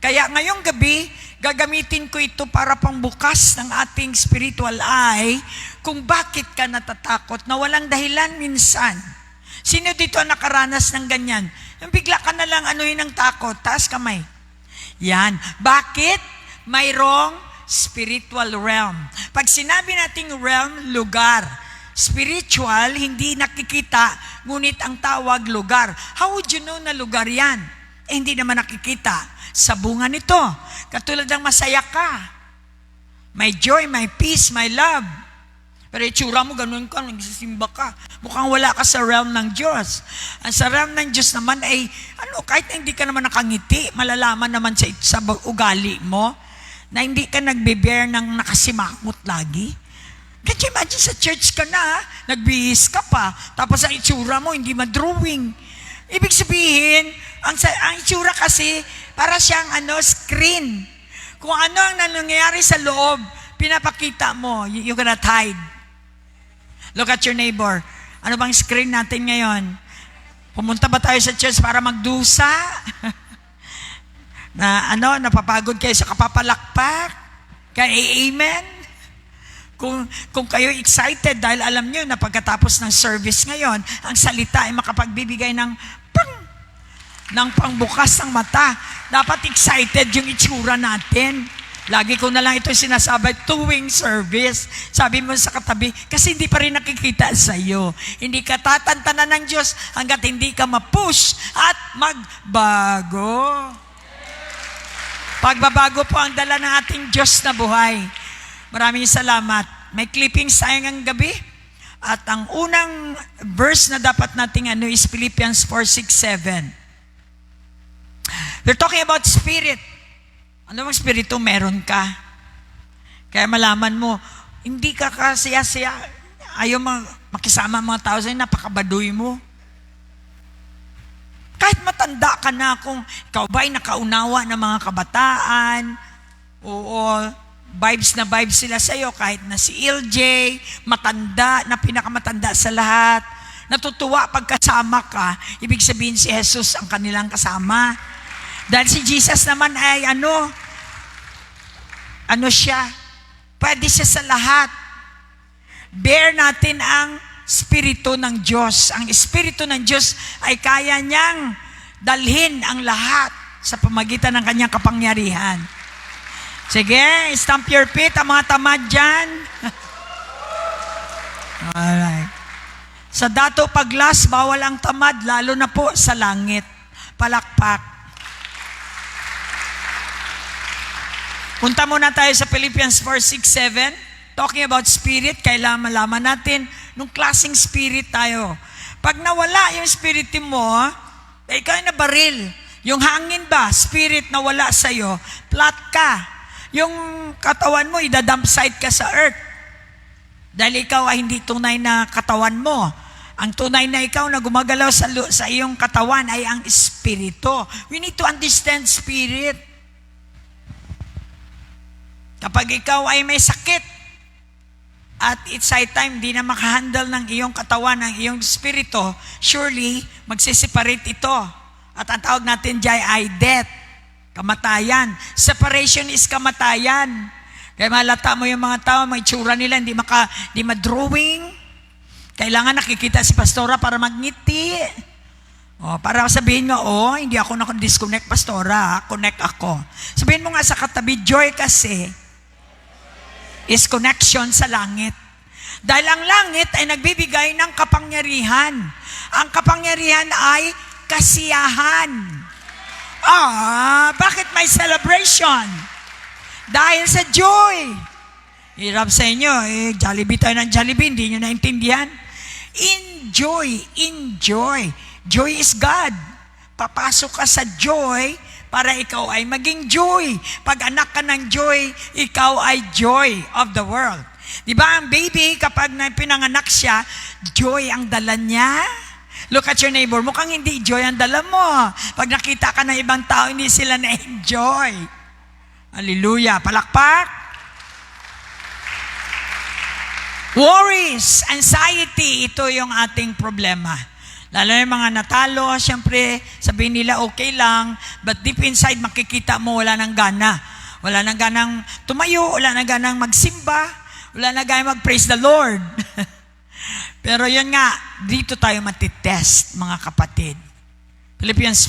Kaya ngayong gabi, gagamitin ko ito para pangbukas ng ating spiritual eye kung bakit ka natatakot na walang dahilan minsan. Sino dito ang nakaranas ng ganyan? Yung bigla ka na lang anuhin ng takot, taas kamay. Yan. Bakit? Mayroong spiritual realm. Pag sinabi nating realm, lugar. Spiritual, hindi nakikita, ngunit ang tawag lugar. How would you know na lugar yan? Hindi naman nakikita. Sa bunga nito. Katulad ng masaya ka. May joy, may peace, may love. Pero itsura mo, ganun ka, nagsisimba ka. Mukhang wala ka sa realm ng Diyos. Ang sa realm ng Diyos naman ay, kahit na hindi ka naman nakangiti, malalaman naman sa ugali mo, na hindi ka nagbe-bear ng nakasimangot lagi. Can't you imagine sa church ka na, nagbihis ka pa, tapos ang itsura mo, hindi ma-drawing. Ibig sabihin, ang itsura kasi, para siyang screen. Kung ano ang nangyayari sa loob, pinapakita mo, you cannot hide. Look at your neighbor. Ano bang screen natin ngayon? Pumunta ba tayo sa church para magdusa? Napapagod kayo sa kapapalakpak? Kaya amen? Kung kayo excited dahil alam nyo na pagkatapos ng service ngayon, ang salita ay makapagbibigay ng pangbukas ng mata. Dapat excited yung itsura natin. Lagi ko na lang ito sinasabi, tuwing service. Sabi mo sa katabi, kasi hindi pa rin nakikita sa iyo. Hindi ka tatantanan ng Diyos hanggat hindi ka ma-push at magbago. Pagbabago po ang dala ng ating Diyos na buhay. Maraming salamat. May clippings tayo ng gabi. At ang unang verse na dapat nating is Philippians 4:6-7. We're talking about spirit. Ano bang spirito meron ka? Kaya malaman mo, hindi ka kasaya-saya, ayaw makisama ang mga tao sa'yo, napakabaduy mo. Kahit matanda ka na, kung ikaw ba ay nakaunawa ng mga kabataan, oo, vibes na vibes sila sa'yo, kahit na si LJ, matanda, na pinakamatanda sa lahat, natutuwa pagkasama ka, ibig sabihin si Jesus ang kanilang kasama. Dahil si Jesus naman ay siya, pwede siya sa lahat. Bear natin ang Espiritu ng Diyos. Ang Espiritu ng Diyos ay kaya niyang dalhin ang lahat sa pamagitan ng kanyang kapangyarihan. Sige, stamp your feet, ang mga tamad dyan. Alright. Sa dato paglas, bawal ang tamad, lalo na po sa langit. Palakpak. Punta muna tayo sa Philippians 4:6-7. Talking about spirit, kailangan malaman natin nung klaseng spirit tayo. Pag nawala yung spirit mo, ikaw ay nabaril. Yung hangin ba, spirit na wala sa'yo, flat ka. Yung katawan mo, idadump site ka sa earth. Dahil ikaw ay hindi tunay na katawan mo. Ang tunay na ikaw na gumagalaw sa iyong katawan ay ang espiritu. We need to understand spirit. Kapag ikaw ay may sakit at it's high time, di na makahandle ng iyong katawan, ng iyong spirito, surely magsiseparate ito. At ang tawag natin dyan ay death, kamatayan. Separation is kamatayan. Kaya malata mo yung mga tao, may tsura nila, hindi ma-drawing. Kailangan nakikita si pastora para magngiti. Para sabihin mo, hindi ako disconnect, pastora, connect ako. Sabihin mo nga sa katabi, joy kasi is connection sa langit. Dahil ang langit ay nagbibigay ng kapangyarihan. Ang kapangyarihan ay kasiyahan. Bakit may celebration? Dahil sa joy. Hirap sa inyo, Jollibee tayo ng Jollibee, hindi nyo naintindihan. Enjoy. Joy is God. papasok ka sa joy para ikaw ay maging joy. Pag anak ka ng joy, ikaw ay joy of the world. Di ba ang baby, kapag pinanganak siya, joy ang dala niya? Look at your neighbor, mukhang hindi joy ang dala mo. Pag nakita ka ng ibang tao, hindi sila na-enjoy. Hallelujah. Palakpak. Worries, anxiety, ito yung ating problema. Lalo na yung mga natalo, siyempre, sabihin nila okay lang, but deep inside, makikita mo wala nang gana. Wala nang ganang tumayo, wala nang ganang magsimba, wala nang ganang mag-praise the Lord. Pero yun nga, dito tayo matitest, mga kapatid. Philippians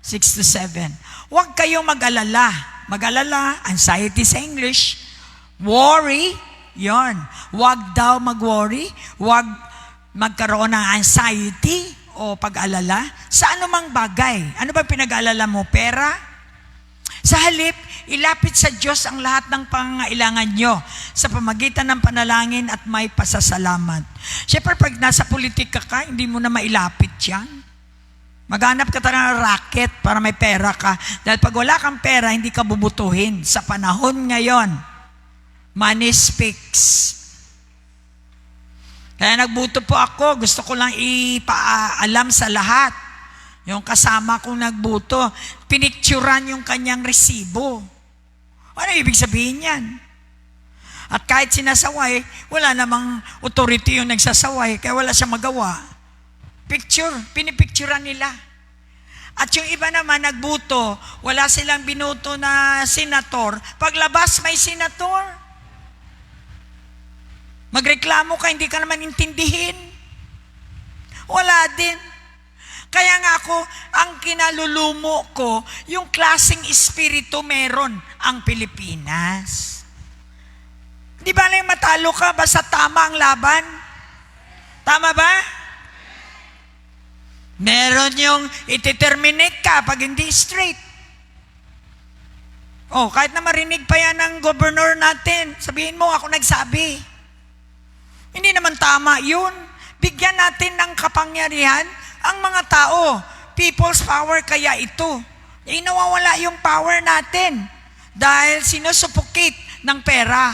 4:6-7. Huwag kayong mag-alala. Mag-alala, anxiety sa English. Worry, yon. Huwag daw mag-worry. Huwag magkaroon ng anxiety o pag-alala sa anumang bagay. Ano ba pinag-alala mo? Pera? Sa halip, ilapit sa Diyos ang lahat ng pangangailangan nyo sa pamagitan ng panalangin at may pasasalamat. Siyempre, pag nasa politika ka, hindi mo na mailapit yan. Maghanap ka talaga ng racket para may pera ka. Dahil pag wala kang pera, hindi ka bubutuhin. Sa panahon ngayon, money speaks. Kaya nagbuto po ako, gusto ko lang ipaalam sa lahat. Yung kasama kong nagbuto, pinicturan yung kanyang resibo. Ano ibig sabihin yan? At kahit sinasaway, wala namang authority yung nagsasaway, kaya wala siya magawa. Pinipicturan nila. At yung iba naman nagbuto, wala silang binuto na senator. Paglabas may senator. Magreklamo ka, hindi ka naman intindihin. Wala din. Kaya nga ako, ang kinalulumo ko, yung klaseng espiritu meron ang Pilipinas. Di ba lang matalo ka, basta tama ang laban? Tama ba? Meron yung iti-terminate ka pag hindi straight. Oh, kahit na marinig pa yan ng governor natin, sabihin mo, ako nagsabi. Hindi naman tama yun. Bigyan natin ng kapangyarihan ang mga tao. People's power kaya ito. Nawawala yung power natin dahil sinusuffocate ng pera.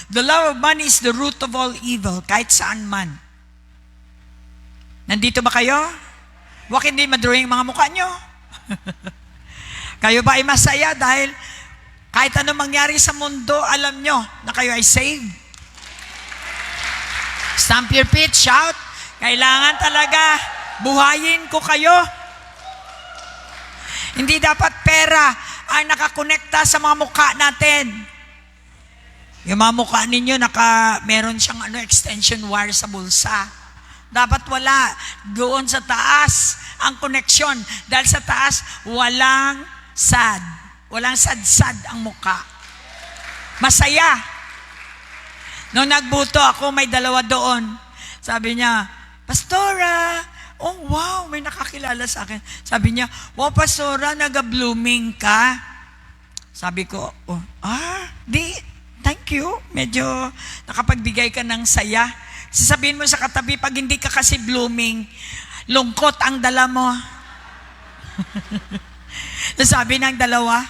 The love of money is the root of all evil, kahit saan man. Nandito ba kayo? Huwag hindi madrawing mga mukha nyo. Kayo ba ay masaya dahil kahit anong mangyari sa mundo, alam nyo na kayo ay saved? Stamp your feet, shout. Kailangan talaga buhayin ko kayo. Hindi dapat pera ang nakakonekta sa mga mukha natin. Yung mga mukha ninyo, meron siyang extension wire sa bulsa. Dapat wala. Doon sa taas ang koneksyon. Dahil sa taas, walang sad. Walang sad-sad ang mukha. Masaya. Nung nagbuto ako, may dalawa doon. Sabi niya, Pastora, oh wow, may nakakilala sa akin. Sabi niya, wow Pastora, naga-blooming ka. Sabi ko, thank you. Medyo nakapagbigay ka ng saya. Sasabihin mo sa katabi, pag hindi ka kasi blooming, lungkot ang dala mo. Sabi ng dalawa,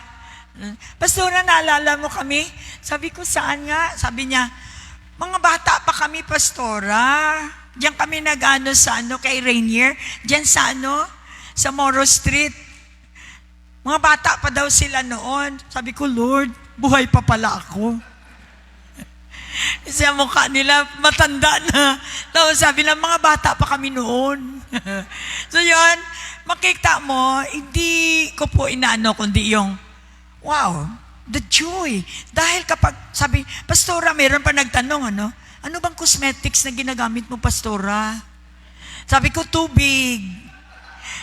Pastora, naalala mo kami? Sabi ko, saan nga? Sabi niya, mga bata pa kami, Pastora. Diyan kami nag-ano sa kay Rainier. Diyan sa sa Moro Street. Mga bata pa daw sila noon. Sabi ko, Lord, buhay pa pala ako. Kasi ang mukha nila, matanda na. Tapos sabi lang, mga bata pa kami noon. So yun, makita mo, hindi ko po inaano, kundi yung, wow, the joy. Dahil kapag, sabi, Pastora, meron pa nagtanong, ano bang cosmetics na ginagamit mo, Pastora? Sabi ko, tubig.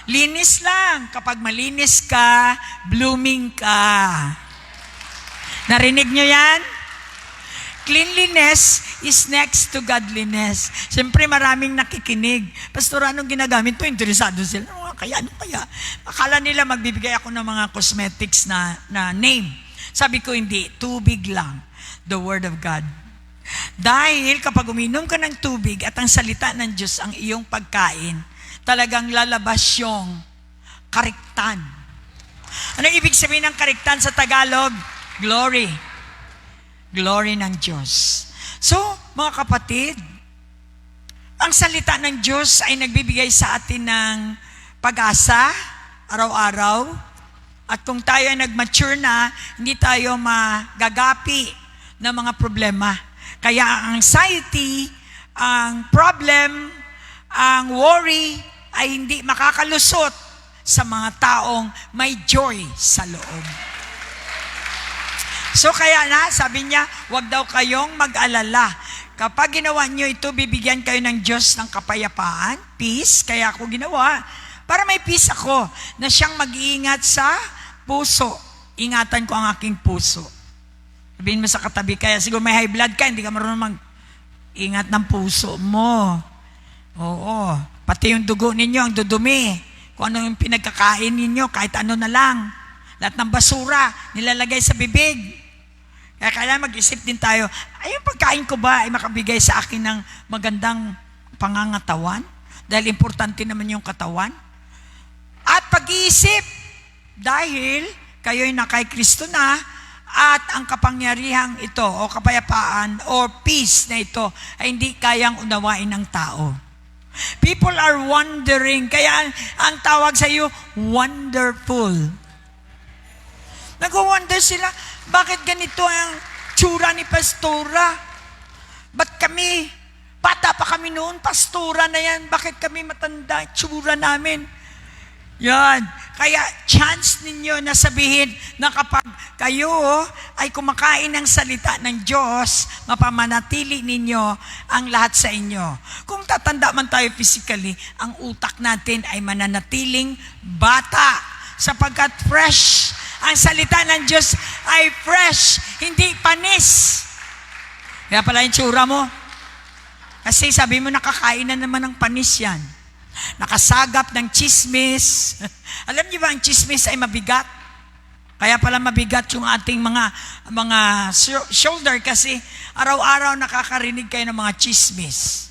Linis lang. Kapag malinis ka, blooming ka. Narinig nyo yan? Cleanliness is next to godliness. Siyempre, maraming nakikinig. Pastora, anong ginagamit mo? Interesado sila. Ano kaya? Akala nila magbibigay ako ng mga cosmetics na name. Sabi ko, hindi. Tubig lang. The Word of God. Dahil kapag uminom ka ng tubig at ang salita ng Diyos ang iyong pagkain, talagang lalabas yung Kariktan. Anong ibig sabihin ng kariktan sa Tagalog? Glory. Glory ng Diyos. So, mga kapatid, ang salita ng Diyos ay nagbibigay sa atin ng pag-asa, araw-araw. At kung tayo ay nag-mature na, hindi tayo magagapi ng mga problema. Kaya ang anxiety, ang problem, ang worry ay hindi makakalusot sa mga taong may joy sa loob. So kaya na, sabi niya, huwag daw kayong mag-alala. Kapag ginawa niyo ito, bibigyan kayo ng Diyos ng kapayapaan, peace. Kaya ako ginawa. Para may peace ako na siyang mag-iingat sa puso. Ingatan ko ang aking puso. Sabihin mo sa katabi, kaya siguro may high blood ka, hindi ka marunong mag-ingat ng puso mo. Oo. Pati yung dugo ninyo, ang dudumi. Kung ano yung pinagkakain ninyo, kahit ano na lang. Lahat ng basura, nilalagay sa bibig. Kaya kailangan mag-isip din tayo, ay yung pagkain ko ba ay makabigay sa akin ng magandang pangangatawan? Dahil importante naman yung katawan. At pag-iisip, dahil kayo'y na kay Kristo na, at ang kapangyarihang ito, o kapayapaan, or peace na ito, ay hindi kayang unawain ng tao. People are wondering, kaya ang tawag sa iyo, wonderful. Nag-wonder sila, bakit ganito ang tsura ni Pastora? Ba't kami, bata pa kami noon, Pastora na yan, bakit kami matanda, tsura namin? Yan. Kaya chance ninyo na sabihin na kapag kayo ay kumakain ng salita ng Diyos, mapamanatili ninyo ang lahat sa inyo. Kung tatanda man tayo physically, ang utak natin ay mananatiling bata sapagkat fresh. Ang salita ng Diyos ay fresh, hindi panis. Kaya pala yung tsura mo. Kasi sabi mo nakakain na naman ng panis yan. Nakasagap ng chismis. Alam niyo ba ang chismis ay mabigat? Kaya pala mabigat yung ating mga shoulder kasi araw-araw nakakarinig kayo ng mga chismis.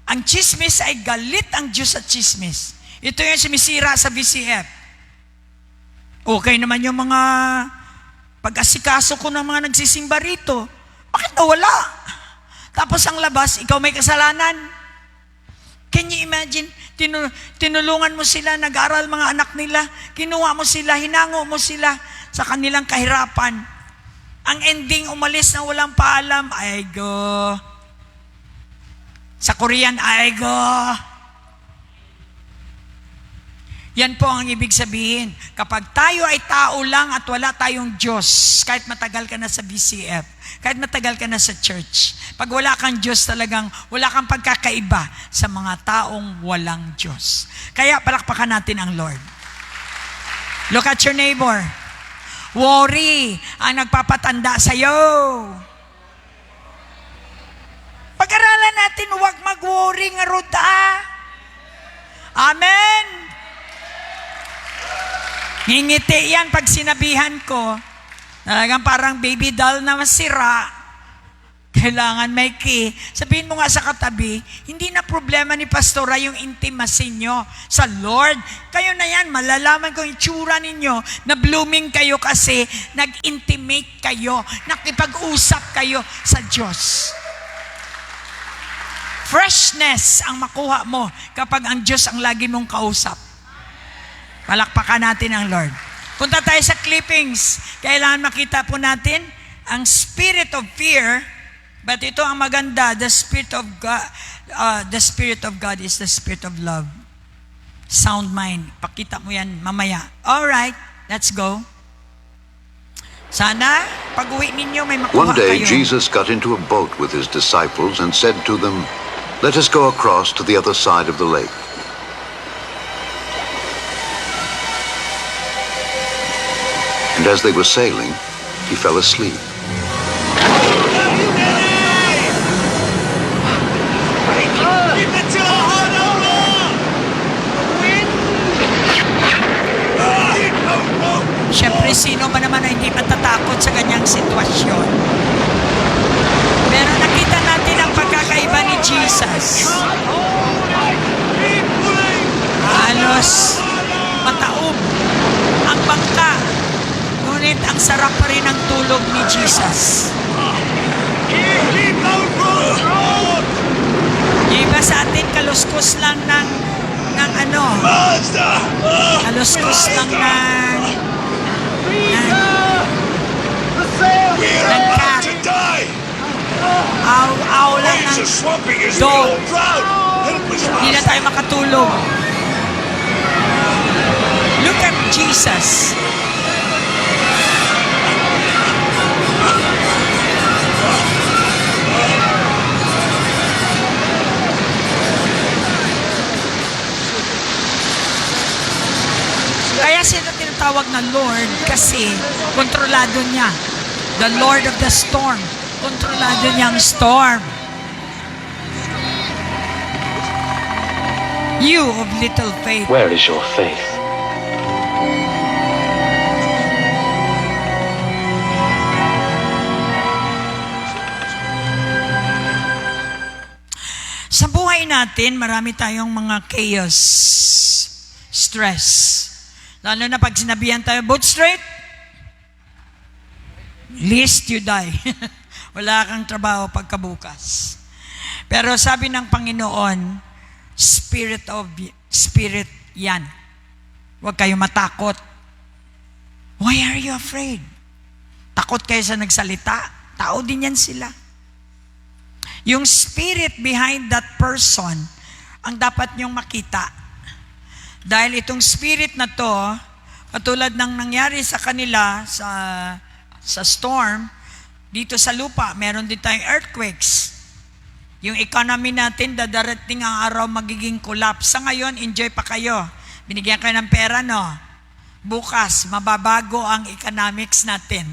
Ang chismis ay galit ang Diyos at chismis. Ito yung sumisira sa VCF. Okay naman yung mga pag-asikaso ko ng mga nagsisimba rito. Bakit nawala? Tapos ang labas, ikaw may kasalanan. Can you imagine? Tinulungan mo sila, nag-aral mga anak nila, kinuha mo sila, hinango mo sila sa kanilang kahirapan. Ang ending, umalis na walang paalam, aigo. Sa Korean, aigo. Yan po ang ibig sabihin. Kapag tayo ay tao lang at wala tayong Diyos, kahit matagal ka na sa BCF, kahit matagal ka na sa church, pag wala kang Diyos talagang, wala kang pagkakaiba sa mga taong walang Diyos. Kaya palakpakan natin ang Lord. Look at your neighbor. Worry ang nagpapatanda sa'yo. Pag-aralan natin, huwag mag-worry nga ruta. Amen. Ngingiti yan pag sinabihan ko. Talagang parang baby doll na masira. Kailangan may key. Sabihin mo nga sa katabi, hindi na problema ni Pastora yung intimacy nyo sa Lord. Kayo na yan, malalaman ko yung tsura ninyo na blooming kayo kasi nag-intimate kayo, nakipag-usap kayo sa Diyos. Freshness ang makuha mo kapag ang Diyos ang lagi mong kausap. Palakpakan natin ang Lord. Punta tayo sa clippings. Kailangan makita po natin ang spirit of fear, but ito ang maganda, the spirit of God is the spirit of love. Sound mind. Pakita mo yan mamaya. All right, let's go. Sana pag-uwi ninyo may makuha One day, kayo. Jesus got into a boat with his disciples and said to them, "Let us go across to the other side of the lake." And as they were sailing, he fell asleep. Siyempre, sino ba naman na hindi matatakot sa ganyang sitwasyon? Pero nakita natin ang pagkakaiba ni Jesus. Halos mataon kaluskos lang ng ano, kaluskos lang ng cat. Aw lang ng dog. Hindi na tayo makatulog. Look at Jesus. Kaya sila tinatawag na Lord kasi kontrolado niya. The Lord of the storm. Kontrolado niya ang storm. You of little faith. Where is your faith? Sa buhay natin, marami tayong mga chaos, stress. Lalo na pag sinabihan tayo, boat straight, least you die. Wala kang trabaho pagkabukas. Pero sabi ng Panginoon, spirit yan. Huwag kayo matakot. Why are you afraid? Takot kayo sa nagsalita? Tao din yan sila. Yung spirit behind that person, ang dapat niyong makita. Dahil itong spirit na to, katulad ng nangyari sa kanila sa storm, dito sa lupa, meron din tayong earthquakes. Yung economy natin, dadarating ang araw magiging collapse. Sa ngayon, enjoy pa kayo. Binigyan kayo ng pera, no? Bukas, mababago ang economics natin.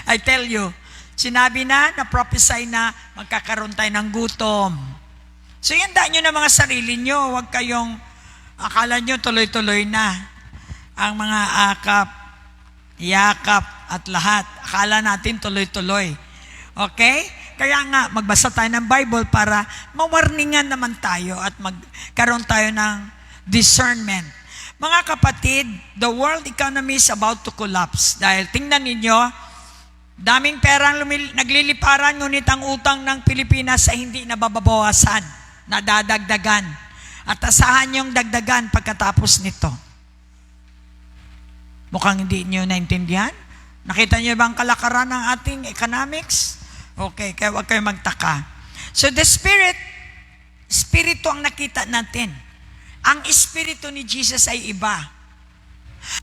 I tell you, sinabi na prophesy na magkakaroon tayo ng gutom. So yandaan nyo na mga sarili nyo. Huwag kayong, akala nyo tuloy-tuloy na. Ang mga akap, yakap at lahat. Akala natin tuloy-tuloy. Okay? Kaya nga, magbasa tayo ng Bible para mawarningan naman tayo at magkaroon tayo ng discernment. Mga kapatid, the world economy is about to collapse. Dahil tingnan ninyo, daming perang nagliliparan, ngunit ang utang ng Pilipinas ay hindi nababawasan, nadadagdagan. At asahan yung dagdagan pagkatapos nito. Mukhang hindi nyo naintindihan? Nakita nyo ba ang kalakaran ng ating economics? Okay, kaya huwag kayo magtaka. So the spirito ang nakita natin. Ang espiritu ni Jesus ay iba.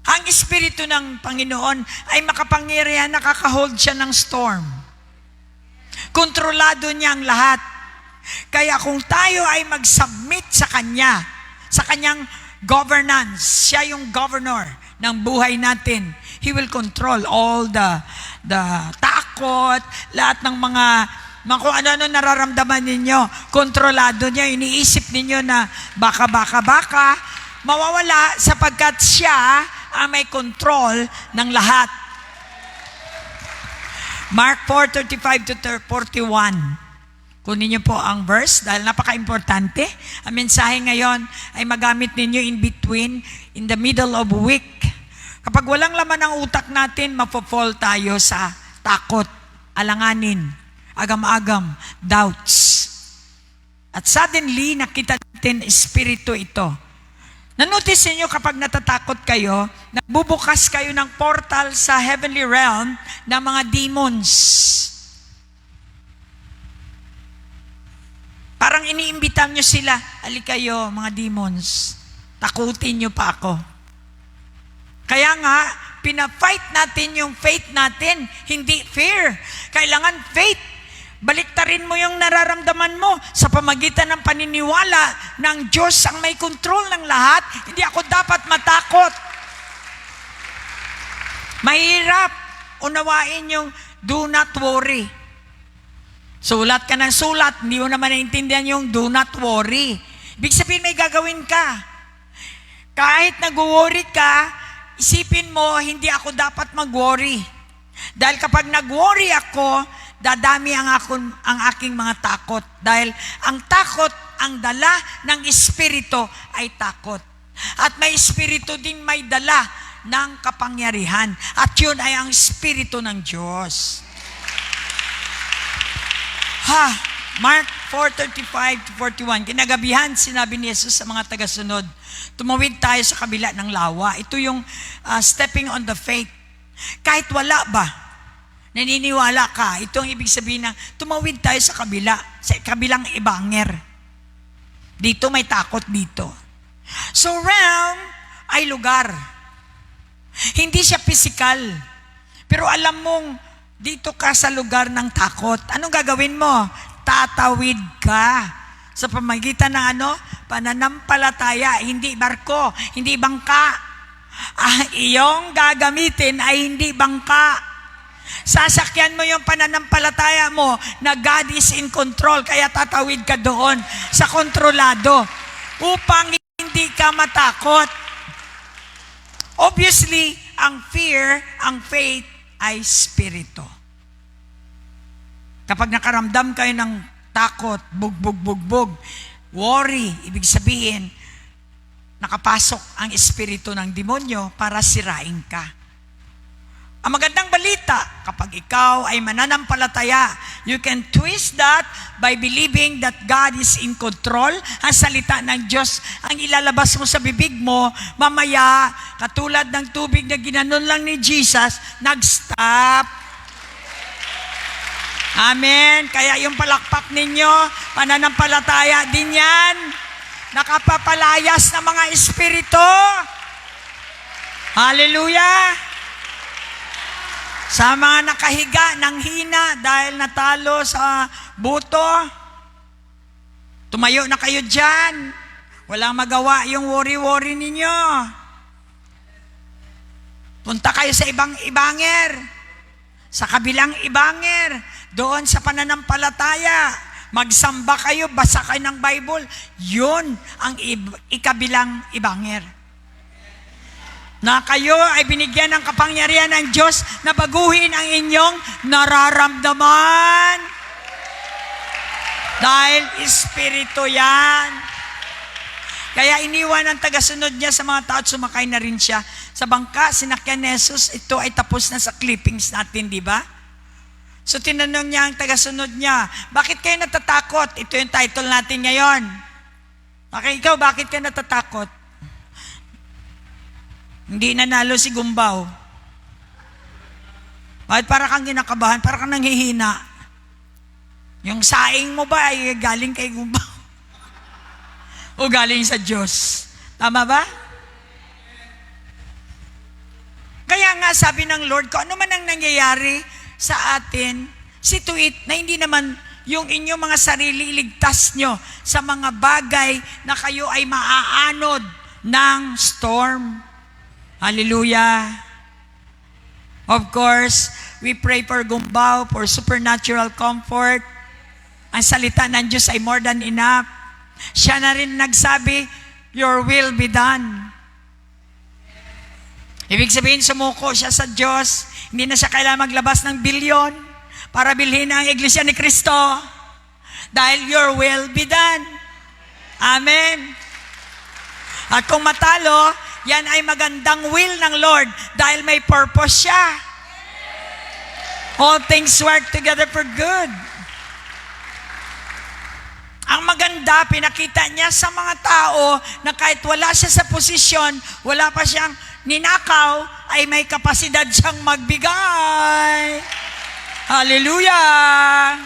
Ang espiritu ng Panginoon ay makapangyarihan, nakaka-hold siya ng storm. Kontrolado niya ang lahat. Kaya kung tayo ay mag-submit sa Kanya, sa Kanyang governance, siya yung governor ng buhay natin. He will control all the takot, lahat ng mga kung ano-ano nararamdaman ninyo. Kontrolado niya, iniisip ninyo na baka, mawawala sapagkat siya ang may control ng lahat. Mark 4:35-41. Kunin niyo po ang verse dahil napaka-importante. Ang mensahe ngayon ay magamit ninyo in between, in the middle of week. Kapag walang laman ang utak natin, mapofall tayo sa takot, alanganin, agam-agam, doubts. At suddenly, nakita natin espiritu ito. Nanotice niyo kapag natatakot kayo, nagbubukas kayo ng portal sa heavenly realm ng mga demons. Parang iniimbitan nyo sila, halika kayo mga demons, takutin nyo pa ako. Kaya nga, pina-fight natin yung faith natin, hindi fear. Kailangan faith. Baliktarin mo yung nararamdaman mo sa pamagitan ng paniniwala ng Diyos ang may control ng lahat. Hindi ako dapat matakot. Mahirap unawain yung do not worry. Sulat ka ng sulat, hindi mo naman naintindihan yung do not worry. Ibig sabihin may gagawin ka. Kahit nag-worry ka, isipin mo, hindi ako dapat mag-worry. Dahil kapag nag-worry ako, dadami ang aking mga takot. Dahil ang takot, ang dala ng espiritu ay takot. At may espiritu din may dala ng kapangyarihan. At yun ay ang espiritu ng Diyos. Mark 4:35 to 41, kinagabihan, sinabi ni Jesus sa mga tagasunod, tumawid tayo sa kabila ng lawa. Ito yung stepping on the faith. Kahit wala ba, naniniwala ka, ito ang ibig sabihin ng tumawid tayo sa kabilang ibanger. Dito may takot dito. So realm ay lugar. Hindi siya physical. Pero alam mong dito ka sa lugar ng takot. Anong gagawin mo? Tatawid ka. Sa pamagitan ng pananampalataya, hindi barko, hindi bangka. Iyong gagamitin ay hindi bangka. Sasakyan mo yung pananampalataya mo na God is in control, kaya tatawid ka doon sa kontrolado upang hindi ka matakot. Obviously, ang fear, ang faith ay spirito. Kapag nakaramdam kayo ng takot, bugbog, worry, ibig sabihin, nakapasok ang espiritu ng demonyo para sirain ka. Ang magandang balita, kapag ikaw ay mananampalataya, you can twist that by believing that God is in control. Ang salita ng Diyos, ang ilalabas mo sa bibig mo, mamaya, katulad ng tubig na ginanon lang ni Jesus, nag-stop. Amen. Kaya yung palakpak ninyo, pananampalataya din yan. Nakapapalayas na mga espiritu. Hallelujah. Sa mga nakahiga ng hina dahil natalo sa buto, tumayo na kayo dyan. Walang magawa yung worry-worry ninyo. Punta kayo sa ibang ibanger, sa kabilang ibanger, doon sa pananampalataya. Magsamba kayo, basa kayo ng Bible. Yun ang ikabilang ibanger. Na kayo ay binigyan ng kapangyarihan ng Diyos na baguhin ang inyong nararamdaman. Dahil espiritu yan. Kaya iniwan ang tagasunod niya sa mga tao at sumakay na rin siya. Sa bangka, sinakyan ni Jesus, ito ay tapos na sa clippings natin, di ba? So tinanong niya ang tagasunod niya, bakit kayo natatakot? Ito yung title natin ngayon. Okay, ikaw, bakit ka natatakot? Hindi nanalo si Gumbaw. Bakit para kang kinakabahan? Para kang nanghihina. Yung saing mo ba ay galing kay Gumbaw? O galing sa Diyos? Tama ba? Kaya nga sabi ng Lord ko, ano man ang nangyayari sa atin, see to it na hindi naman yung inyong mga sarili iligtas nyo sa mga bagay na kayo ay maaanod ng storm. Hallelujah. Of course, we pray for Gumbao, for supernatural comfort. Ang salita ng Diyos ay more than enough. Siya na rin nagsabi, your will be done. Ibig sabihin, sumuko siya sa Diyos. Hindi na siya kailangan maglabas ng bilyon para bilhin ang Iglesia ni Kristo. Dahil your will be done. Amen. At kung matalo, yan ay magandang will ng Lord dahil may purpose siya. All things work together for good. Ang maganda, pinakita niya sa mga tao na kahit wala siya sa posisyon, wala pa siyang ninakaw, ay may kapasidad siyang magbigay. Hallelujah!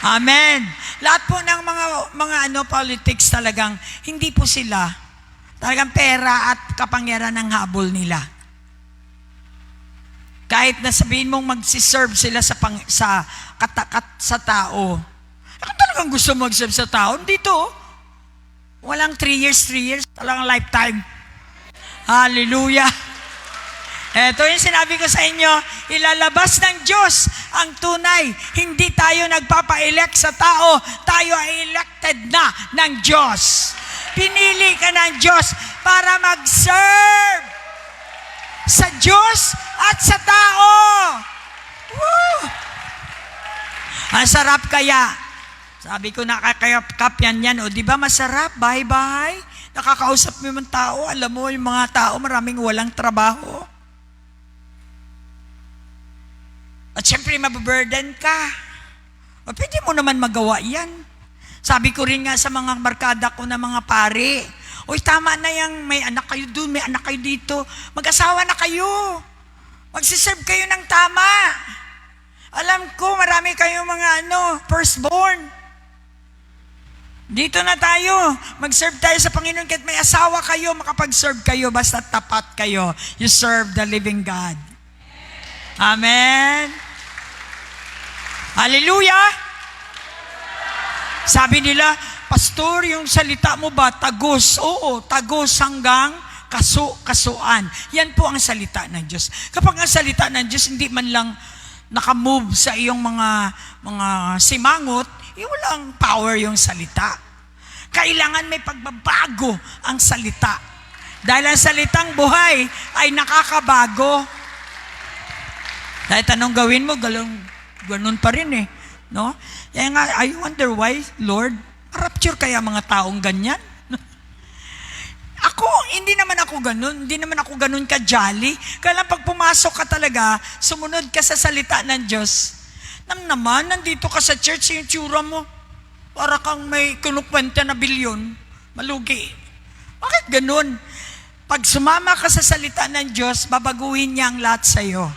Amen. Lahat po ng mga politics talagang, hindi po sila talagang pera at kapangyarihan ng habol nila. Kahit na sabihin mong magsiserve sila sa tao. Kung talagang gusto mag-serve sa tao, dito, walang 3 years, talagang lifetime. Hallelujah! Ito yung sinabi ko sa inyo, ilalabas ng Diyos ang tunay. Hindi tayo nagpapa-elect sa tao, tayo ay elected na ng Diyos. Pinili ka ng Diyos para mag-serve sa Diyos at sa tao. Woo! Ang sarap kaya. Sabi ko, nakakayap yan. O, di ba masarap? Bye-bye. Nakakausap mo yung tao. Alam mo, yung mga tao, maraming walang trabaho. At syempre, mababurden ka. O, pwede mo naman magawa yan. Sabi ko rin nga sa mga barkada ko na mga pare, uy, tama na yan, may anak kayo dun, may anak kayo dito. Mag-asawa na kayo. Magsiserve kayo ng tama. Alam ko, marami kayong mga firstborn. Dito na tayo. Mag-serve tayo sa Panginoon kahit may asawa kayo, makapag-serve kayo, basta tapat kayo. You serve the living God. Amen. Hallelujah. Sabi nila, Pastor, yung salita mo ba, tagos? Oo, tagos hanggang kasuan. Yan po ang salita ng Diyos. Kapag ang salita ng Diyos, hindi man lang nakamove sa iyong mga simangot, walang power yung salita. Kailangan may pagbabago ang salita. Dahil ang salitang buhay ay nakakabago. Dahil anong gawin mo, ganun pa rin eh. No? Kaya nga, I wonder why, Lord, rapture kaya mga taong ganyan? Hindi naman ako ganun ka-jolly. Kaya lang pag pumasok ka talaga, sumunod ka sa salita ng Diyos. Naman, nandito ka sa church, yung tsura mo, para kang may kinukwenta na bilyon, malugi. Bakit ganun? Pag sumama ka sa salita ng Diyos, babaguhin niya ang lahat sa'yo.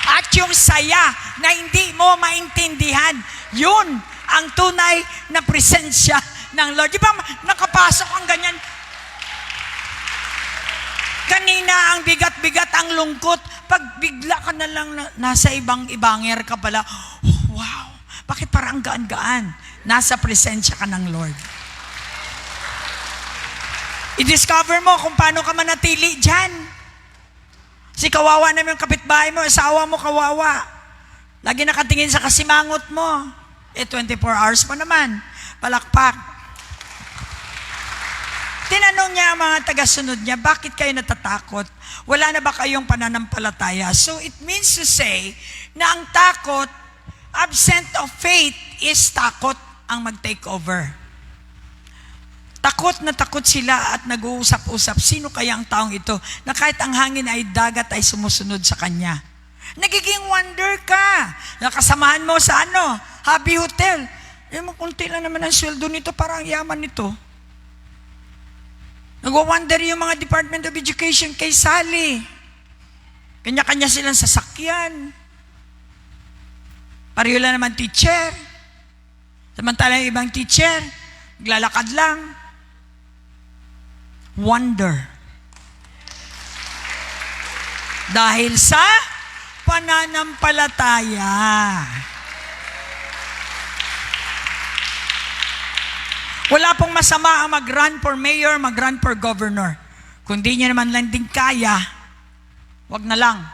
At yung saya na hindi mo maintindihan, yun ang tunay na presensya ng Lord. Di ba nakapasok ang ganyan? Kanina ang bigat-bigat, ang lungkot. Pag bigla ka na lang nasa ibang-ibanger ka pala, oh, wow, bakit parang gaan-gaan? Nasa presensya ka ng Lord. I-discover mo kung paano ka manatili dyan. Si kawawa naman yung kapitbahay mo, asawa mo kawawa. Lagi nakatingin sa kasimangot mo. 24 hours pa naman. Palakpak. Tinanong niya ang mga tagasunod niya, bakit kayo natatakot? Wala na ba kayong pananampalataya? So it means to say na ang takot, absent of faith, is takot ang mag-take over. Takot na takot sila at nag-uusap-usap. Sino kaya ang taong ito na kahit ang hangin ay dagat ay sumusunod sa kanya? Nagiging wonder ka. Nakasamahan mo sa Happy Hotel. Kunti lang naman ang sweldo nito, parang yaman nito. Nag-wonder yung mga Department of Education kay Sally. Kanya-kanya silang sasakyan. Pareho lang naman teacher. Samantala yung ibang teacher, naglalakad lang. Wonder. Dahil sa pananampalataya. Wala pong masama ang mag-run for mayor, mag-run for governor. Kung di niya naman lang din kaya, wag na lang.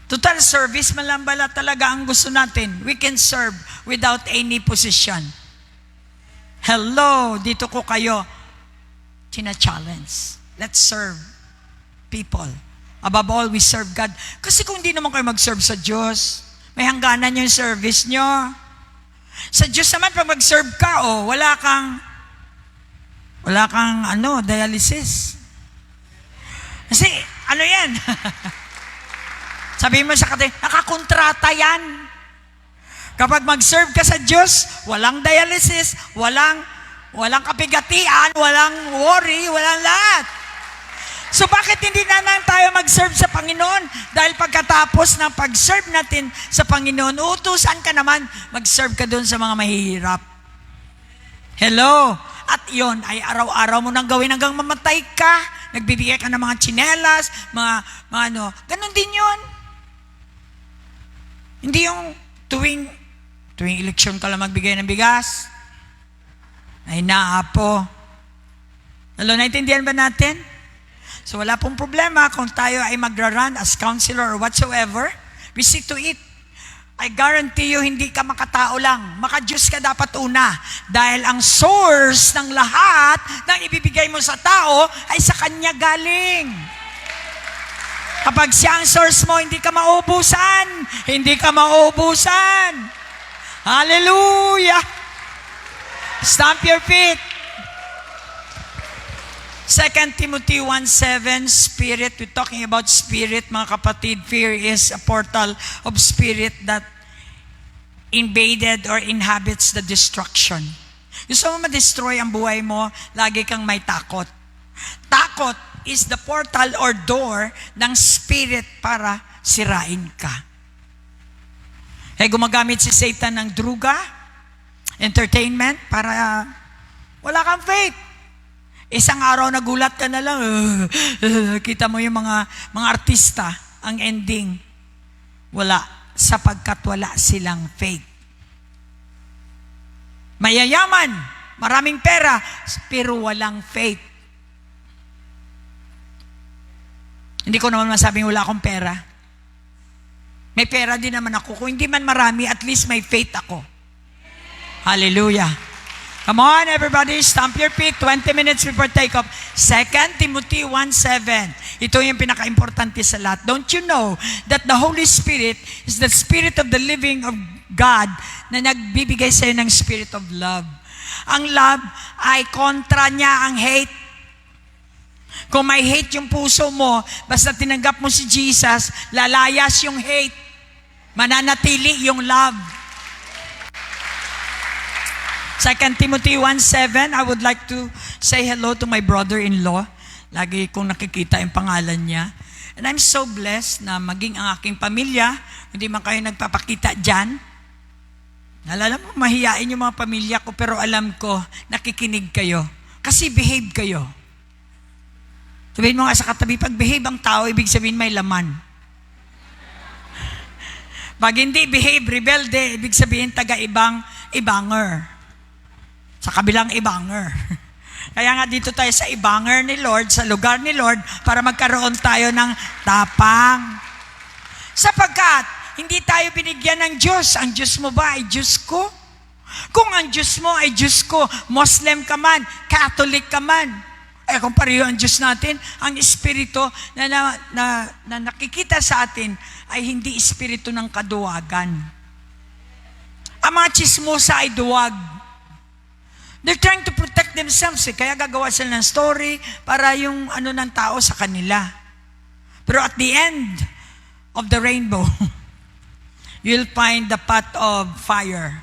Total service man lang bala talaga ang gusto natin. We can serve without any position. Hello, dito ko kayo tina-challenge. Let's serve people. Above all, we serve God. Kasi kung di naman kayo mag-serve sa Diyos, may hangganan yung service nyo. Sa Diyos naman, pag mag-serve ka, wala kang dialysis. Kasi, yan? Sabihin mo sa katabi, nakakontrata yan. Kapag mag-serve ka sa Diyos, walang dialysis, walang kapigatian, walang worry, walang lahat. So bakit hindi na lang tayo mag-serve sa Panginoon? Dahil pagkatapos ng pag-serve natin sa Panginoon, utusan ka naman, mag-serve ka doon sa mga mahihirap. Hello? At yon ay araw-araw mo nang gawin hanggang mamatay ka. Nagbibigay ka ng mga tsinelas, mga ganun din yon. Hindi yung tuwing eleksyon ka lang magbigay ng bigas. Ay naapo. Hello, naintindihan ba natin? So wala pong problema kung tayo ay magra-run as counselor or whatsoever. We see to it. I guarantee you, hindi ka makatao lang. Maka-Diyos ka dapat una. Dahil ang source ng lahat ng ibibigay mo sa tao ay sa Kanya galing. Kapag siya ang source mo, hindi ka maubusan. Hindi ka maubusan. Hallelujah! Stamp your feet. 2 Timothy 1:7, spirit. We're talking about spirit, mga kapatid. Fear is a portal of spirit that invaded or inhabits the destruction. Gusto mo ma-destroy ang buhay mo, lagi kang may takot. Takot is the portal or door ng spirit para sirain ka. Gumagamit si Satan ng druga, entertainment, para wala kang faith. Isang araw nagulat ka na lang, kita mo yung mga artista, ang ending, wala, sapagkat wala silang faith. Mayayaman, maraming pera, pero walang faith. Hindi ko naman masabing wala akong pera. May pera din naman ako. Kung hindi man marami, at least may faith ako. Hallelujah. Come on, everybody, stamp your feet. 20 minutes before takeoff. 2 Timothy 1:7. Ito yung pinaka-importante sa lahat. Don't you know that the Holy Spirit is the Spirit of the living of God na nagbibigay sa'yo ng Spirit of love. Ang love ay kontra niya ang hate. Kung may hate yung puso mo, basta tinanggap mo si Jesus, lalayas yung hate. Mananatili yung love. 2 Timothy 1:7, I would like to say hello to my brother-in-law. Lagi kong nakikita yung pangalan niya. And I'm so blessed na maging ang aking pamilya. Hindi man kayo nagpapakita dyan. Alam mo, mahiyain yung mga pamilya ko, pero alam ko, nakikinig kayo. Kasi behave kayo. Sabihin mo nga sa katabi, pag behave ang tao, ibig sabihin may laman. Pag hindi behave, rebelde, ibig sabihin ibanger. Sa kabilang ibanger. Kaya nga dito tayo sa ibanger ni Lord, sa lugar ni Lord, para magkaroon tayo ng tapang. Sapagkat, hindi tayo binigyan ng Diyos. Ang Diyos mo ba ay Diyos ko? Kung ang Diyos mo ay Diyos ko, Muslim ka man, Catholic ka man, kung pareho ang Diyos natin, ang Espiritu na nakikita sa atin ay hindi Espiritu ng kaduwagan. Ang mga chismosa ay duwag. They're trying to protect themselves. Kaya gagawa sila ng story para yung ng tao sa kanila. Pero at the end of the rainbow, you'll find the path of fire.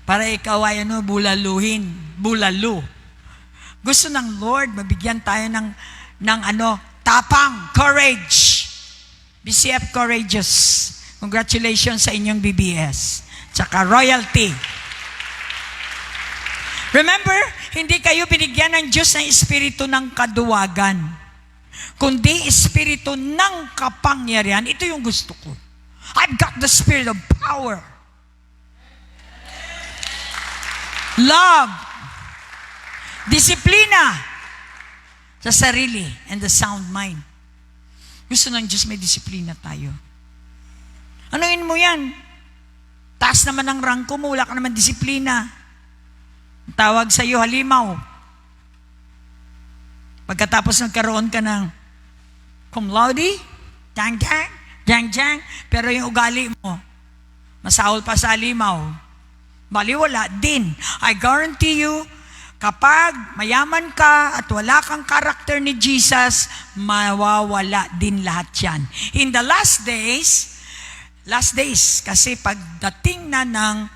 Para ikaw ay bulalo. Gusto ng Lord, mabigyan tayo ng tapang, courage. BCF Courageous. Congratulations sa inyong BBS. Tsaka royalty. Remember, hindi kayo binigyan ng Diyos ng espiritu ng kaduwagan, kundi espiritu ng kapangyarihan. Ito yung gusto ko. I've got the spirit of power, love, disiplina sa sarili, and the sound mind. Gusto ng Diyos may disiplina tayo. Anuin mo yan? Taas naman ang rangko mo, wala ka naman disiplina. Tawag sa iyo, halimaw. Pagkatapos nagkaroon ka ng cum laude, jang, pero yung ugali mo, masahol pa sa halimaw. Baliwala din. I guarantee you, kapag mayaman ka at wala kang karakter ni Jesus, mawawala din lahat yan. In the last days, kasi pagdating na ng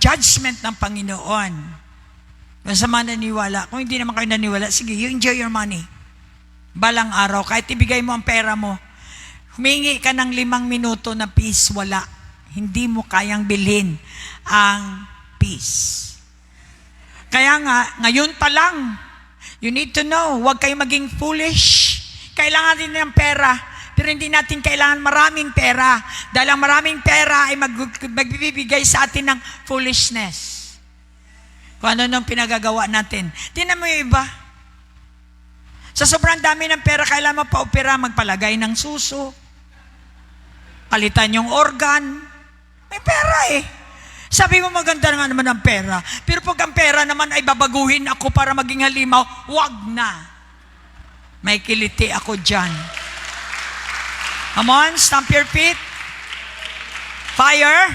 judgment ng Panginoon, kung sa mga naniwala, kung hindi naman kayo naniwala, sige, you enjoy your money. Balang araw, kahit ibigay mo ang pera mo, humingi ka ng 5 minuto na peace, wala. Hindi mo kayang bilhin ang peace. Kaya nga, ngayon pa lang, you need to know, huwag kayo maging foolish. Kailangan din ng pera. Pero hindi natin kailangan maraming pera. Dahil ang maraming pera ay magbibigay sa atin ng foolishness. Kung ano nang pinagagawa natin. Tingnan mo yung iba. Sa sobrang dami ng pera, kailangan pa-opera, magpalagay ng suso. Palitan yung organ. May pera eh. Sabi mo maganda nga naman ang pera. Pero pag ang pera naman ay babaguhin ako para maging halimaw, wag na. May kiliti ako dyan. Come on, stamp your feet. Fire.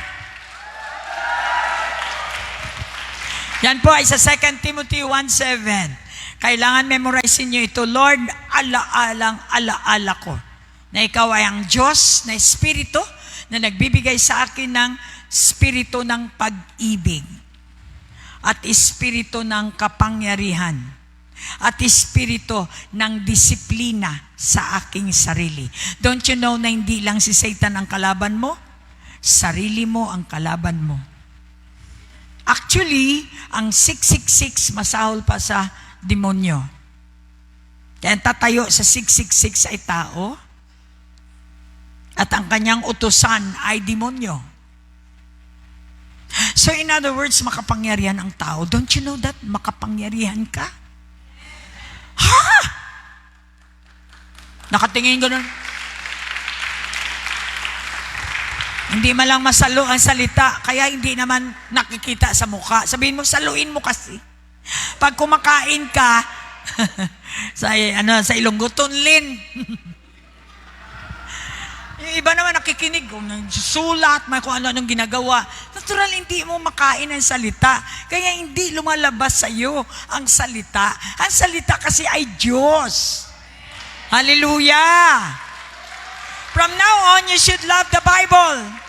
Yan po ay sa 2 Timothy 1:7. Kailangan memorize niyo ito. Lord, alaala ko na ikaw ay ang Diyos na Espiritu na nagbibigay sa akin ng Espiritu ng pag-ibig at Espiritu ng kapangyarihan at Espiritu ng disiplina sa aking sarili. Don't you know na hindi lang si Satan ang kalaban mo? Sarili mo ang kalaban mo. Actually, ang 666 masahol pa sa demonyo. Kaya ang tatayo sa 666 ay tao at ang kanyang utusan ay demonyo. So in other words, makapangyarihan ang tao. Don't you know that? Makapangyarihan ka? Ha? Nakatingin ganun. Hindi man lang masalo ang salita, kaya hindi naman nakikita sa mukha. Sabihin mo, saluin mo kasi. Pag kumakain ka, sa Ilonggo, tunlin. Yung iba naman nakikinig, sulat, may kung ano-anong ginagawa. Natural, hindi mo makain ang salita. Kaya hindi lumalabas sa iyo ang salita. Ang salita kasi ay Diyos. Hallelujah! From now on, you should love the Bible.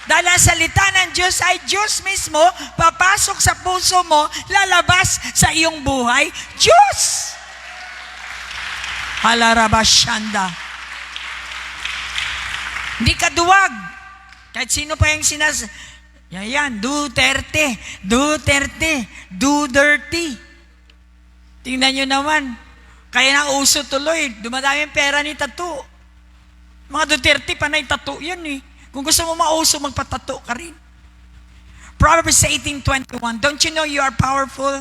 Dahil ang salita ng Diyos ay Diyos mismo, papasok sa puso mo, lalabas sa iyong buhay, Diyos! Halarabashanda. Hindi ka duwag. Kahit sino pa yung yan, Duterte, do dirty. Tingnan nyo naman. Kaya na uso tuloy. Dumadami yung pera ni tattoo. Mga Duterte, panay tattoo yan eh. Kung gusto mo mauso, magpatato ka rin. Proverbs 18:21, don't you know you are powerful?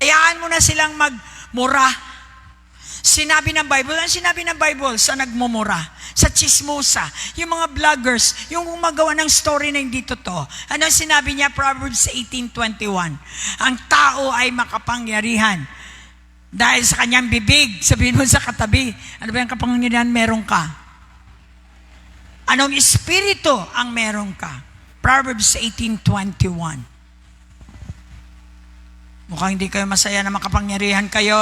Hayaan mo na silang magmura. Sinabi ng Bible, ang sinabi ng Bible sa nagmumura, sa chismosa, yung mga vloggers, yung gumagawa ng story na hindi totoo. Ano sinabi niya? Proverbs 18:21, ang tao ay makapangyarihan dahil sa kanyang bibig. Sabihin mo sa katabi, ano ba yung kapangyarihan meron ka? Anong espiritu ang meron ka? Proverbs 18:21. Mukhang hindi kayo masaya na makapangyarihan kayo.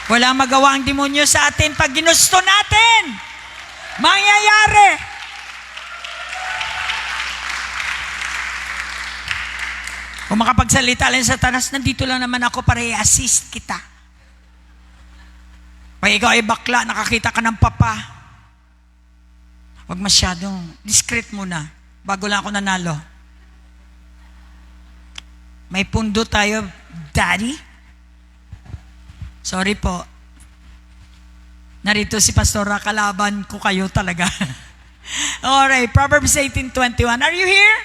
Walang magawa ang demonyo sa atin pag ginusto natin. Mangyayari. Kung makapagsalita lang sa Satanas, nandito lang naman ako para i-assist kita. Pag ikaw ay bakla, nakakita ka ng papa, huwag masyadong discreet muna bago lang ako nanalo. May pundo tayo, Daddy. Sorry po. Narito si Pastora, kalaban ko kayo talaga. Alright, Proverbs 18:21. Are you here?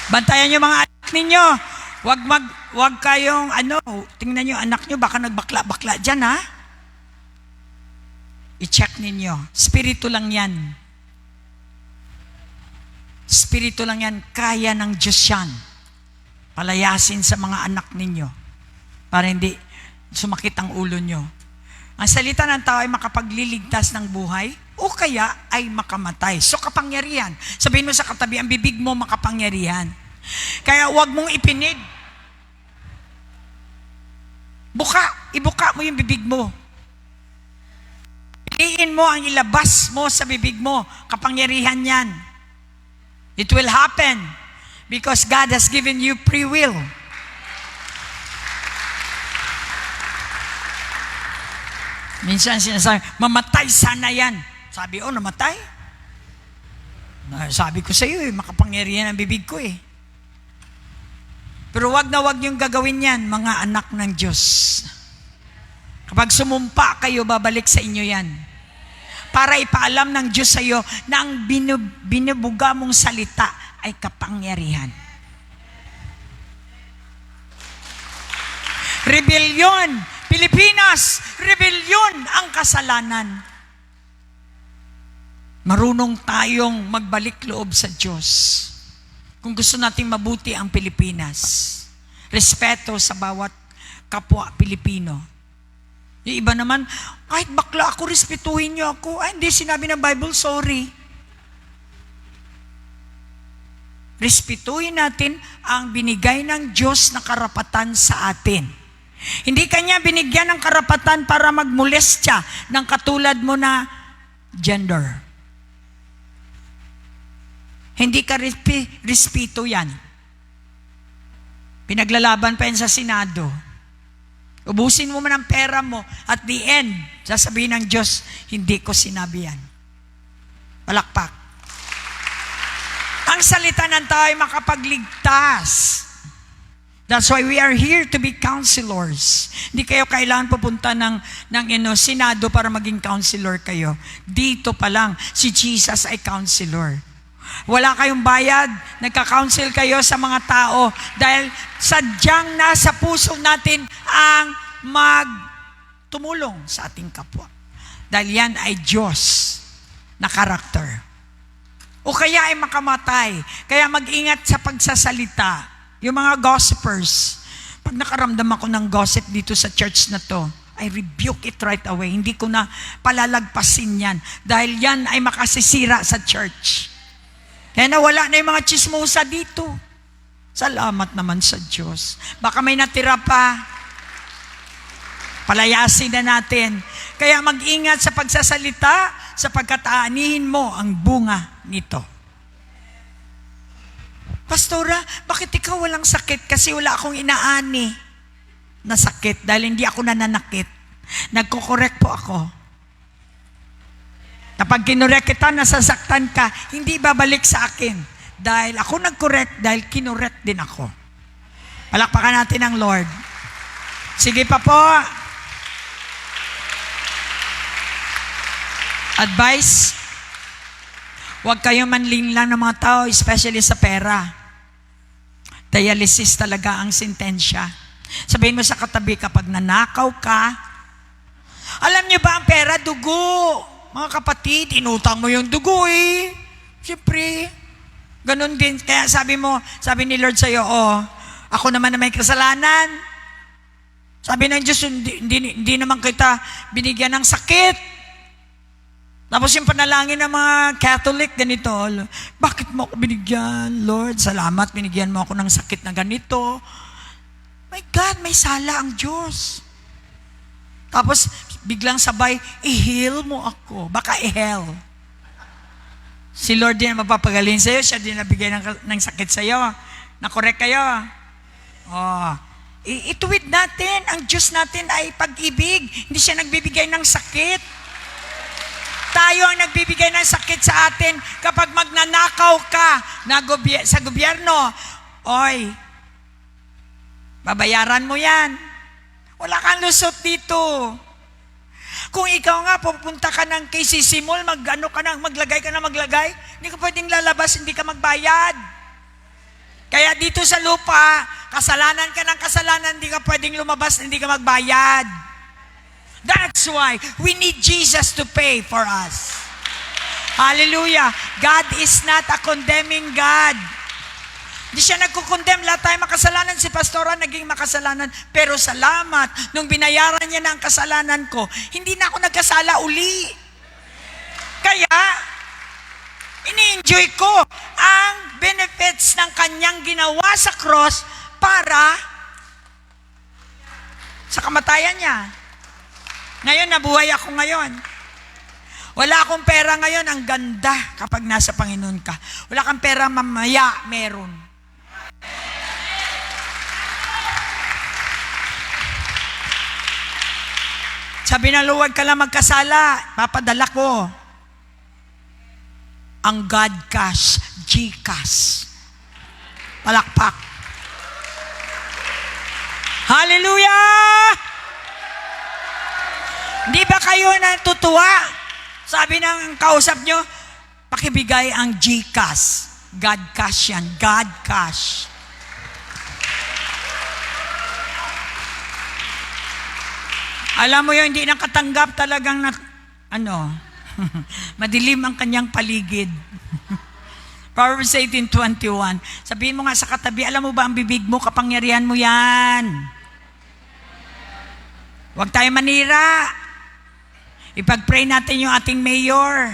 Bantayan niyo mga anak ninyo. Wag kayong tingnan niyo anak niyo, baka nagbakla-bakla diyan, ha? I-check ninyo. Spirito lang yan. Spirito lang yan. Kaya ng Diyos yan. Palayasin sa mga anak ninyo para hindi sumakit ang ulo nyo. Ang salita ng tao ay makapagliligtas ng buhay o kaya ay makamatay. So kapangyarihan. Sabihin mo sa katabi, ang bibig mo makapangyarihan. Kaya huwag mong ipinid. Ibuka mo yung bibig mo. Piliin mo ang ilabas mo sa bibig mo. Kapangyarihan yan. It will happen because God has given you free will. Minsan sinasabi, mamatay sana yan. Sabi, namatay? Sabi ko sa iyo, makapangyarihan ang bibig ko eh. Pero wag na wag yung gagawin yan, mga anak ng Diyos. Kapag sumumpa kayo, babalik sa inyo yan. Para ipaalam ng Diyos sa iyo na ang binubuga mong salita ay kapangyarihan. Rebellion, Pilipinas, rebellion ang kasalanan. Marunong tayong magbalik loob sa Diyos. Kung gusto nating mabuti ang Pilipinas, respeto sa bawat kapwa Pilipino. Yung iba naman, kahit bakla ako, respetuhin niyo ako. Ay, hindi, sinabi ng Bible, sorry. Respetuhin natin ang binigay ng Diyos na karapatan sa atin. Hindi kanya binigyan ng karapatan para magmolestya ng katulad mo na gender. Hindi ka respeto yan. Pinaglalaban pa yan sa Senado. Ubusin mo man ang pera mo. At the end, sasabihin ng Diyos, hindi ko sinabi yan. Palakpak. Ang salita ng tao ay makapagligtas. That's why we are here to be counselors. Hindi kayo kailangan pupunta ng Senado para maging counselor kayo. Dito pa lang, si Jesus ay counselor. Wala kayong bayad, nagka-counsel kayo sa mga tao dahil sadyang nasa puso natin ang magtumulong sa ating kapwa. Dahil yan ay Diyos na karakter. O kaya ay makamatay. Kaya mag-ingat sa pagsasalita. Yung mga gossipers, pag nakaramdam ako ng gossip dito sa church na to, I rebuke it right away. Hindi ko na palalagpasin yan. Dahil yan ay makasisira sa church. Kaya nawala na yung mga chismosa dito. Salamat naman sa Diyos. Baka may natira pa. Palayasin na natin. Kaya mag-ingat sa pagsasalita, sapagkat aanihin mo ang bunga nito. Pastora, bakit ikaw walang sakit? Kasi wala akong inaani na sakit dahil hindi ako nananakit. Nagko-correct po ako. Kapag kinorek kita, nasasaktan ka, hindi babalik sa akin. Dahil ako nag-correct, dahil kinorek din ako. Palakpakan natin ang Lord. Sige pa po. Advice, huwag kayong manlinlang ng mga tao, especially sa pera. Dialysis talaga ang sentensya. Sabihin mo sa katabi, kapag nanakaw ka, alam niyo ba ang pera, dugo. Mga kapatid, inutang mo yung dugo eh. Siyempre, ganun din. Kaya sabi ni Lord sa'yo, ako naman na may kasalanan. Sabi ng Diyos, hindi naman kita binigyan ng sakit. Tapos yung panalangin ng mga Catholic, ganito, bakit mo ako binigyan, Lord? Salamat, binigyan mo ako ng sakit na ganito. My God, may sala ang Diyos. Tapos, biglang sabay, i-heal mo ako. Baka i-hell. Si Lord din ang mapapagaling sa'yo. Siya din nabigay ng sakit sa'yo. Na-correct kayo. Ituwid natin. Ang Diyos natin ay pag-ibig. Hindi siya nagbibigay ng sakit. Tayo ang nagbibigay ng sakit sa atin kapag magnanakaw ka sa gobyerno. Oy, babayaran mo yan. Wala kang lusot dito. Kung ikaw nga, pupunta ka ng KCC Mall, maglagay ka na maglagay, hindi ka pwedeng lalabas, hindi ka magbayad. Kaya dito sa lupa, kasalanan ka ng kasalanan, hindi ka pwedeng lumabas, hindi ka magbayad. That's why we need Jesus to pay for us. Hallelujah. God is not a condemning God. Hindi siya nagkukondem. Lahat tayo makasalanan. Si Pastora naging makasalanan. Pero salamat, nung binayaran niya na ang kasalanan ko, hindi na ako nagkasala uli. Kaya, ini-enjoy ko ang benefits ng kanyang ginawa sa cross para sa kamatayan niya. Ngayon, nabuhay ako ngayon. Wala akong pera ngayon. Ang ganda kapag nasa Panginoon ka. Wala kang pera, mamaya meron. Sabi ng Lord, huwag ka lang magkasala. Papadala ko ang God cash, GCash. Palakpak. Hallelujah! Di ba kayo natutuwa? Sabi ng kausap nyo, pakibigay ang GCash. God cash yan. God cash. Alam mo yun, hindi nakatanggap talagang madilim ang kanyang paligid. Proverbs 18:21. Sabihin mo nga sa katabi, alam mo ba ang bibig mo, kapangyarihan mo yan. Huwag tayo manira. Ipag-pray natin yung ating mayor.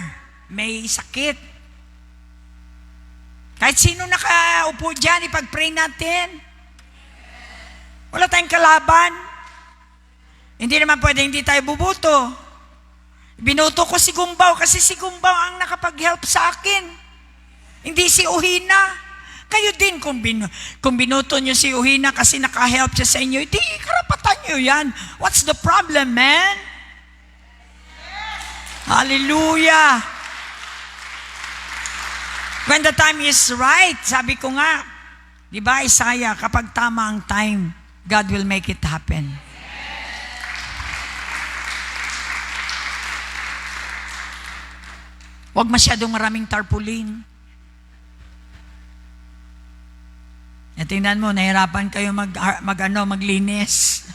May sakit. Kahit sino nakaupo dyan, ipag-pray natin. Wala tayong kalaban. Hindi naman pwede hindi tayo bubuto. Binuto ko si Gumbaw kasi si Gumbaw ang nakapag-help sa akin. Hindi si Uhina. Kayo din kung binuto nyo si Uhina kasi naka-help siya sa inyo, hindi karapatan nyo yan. What's the problem, man? Hallelujah. When the time is right, sabi ko nga, di ba Isaiah, kapag tama ang time, God will make it happen. Huwag masyadong maraming tarpaulin. E tingnan mo, nahirapan kayo maglinis.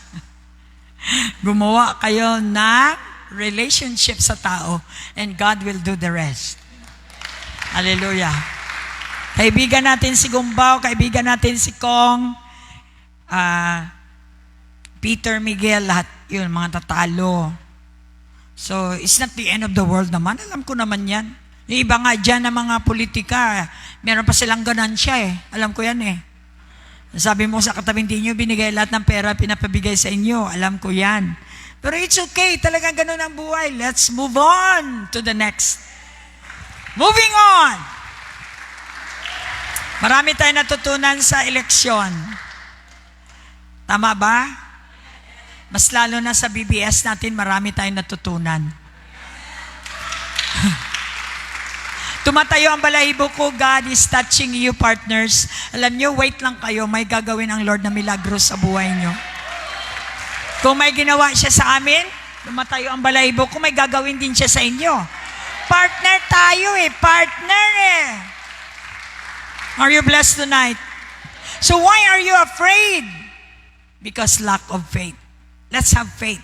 Gumawa kayo ng relationship sa tao and God will do the rest. Hallelujah. Kaibigan natin si Gumbaw, kaibigan natin si Kong, Peter, Miguel, lahat yun, mga tatalo. So, it's not the end of the world naman. Alam ko naman yan. Yung iba nga dyan na mga politika, meron pa silang ganansya eh. Alam ko yan eh. Sabi mo sa katabi, hindi nyo binigay lahat ng pera, pinapabigay sa inyo. Alam ko yan. Pero it's okay. Talagang ganun ang buhay. Let's move on to the next. Moving on. Marami tayong natutunan sa eleksyon. Tama ba? Mas lalo na sa BBS natin, marami tayong natutunan. Tumatayo ang balahibo ko, God is touching you, partners. Alam nyo, wait lang kayo, may gagawin ang Lord na milagro sa buhay nyo. Kung may ginawa siya sa amin, tumatayo ang balahibo ko, may gagawin din siya sa inyo. Partner tayo eh, partner eh. Are you blessed tonight? So why are you afraid? Because lack of faith. Let's have faith.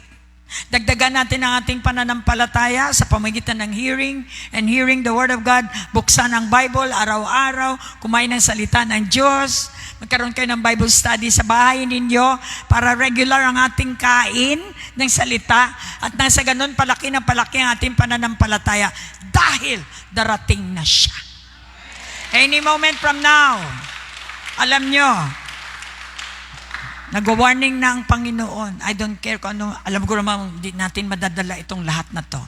Dagdagan natin ang ating pananampalataya sa pamagitan ng hearing and hearing the Word of God. Buksan ang Bible araw-araw, kumain ng salita ng Diyos. Magkaroon kayo ng Bible study sa bahay ninyo para regular ang ating kain ng salita at nang sa ganun palaki ng palaki ang ating pananampalataya dahil darating na siya. Any moment from now, alam nyo, nag-warning na ang Panginoon. I don't care kung ano, alam ko naman hindi natin madadala itong lahat na to.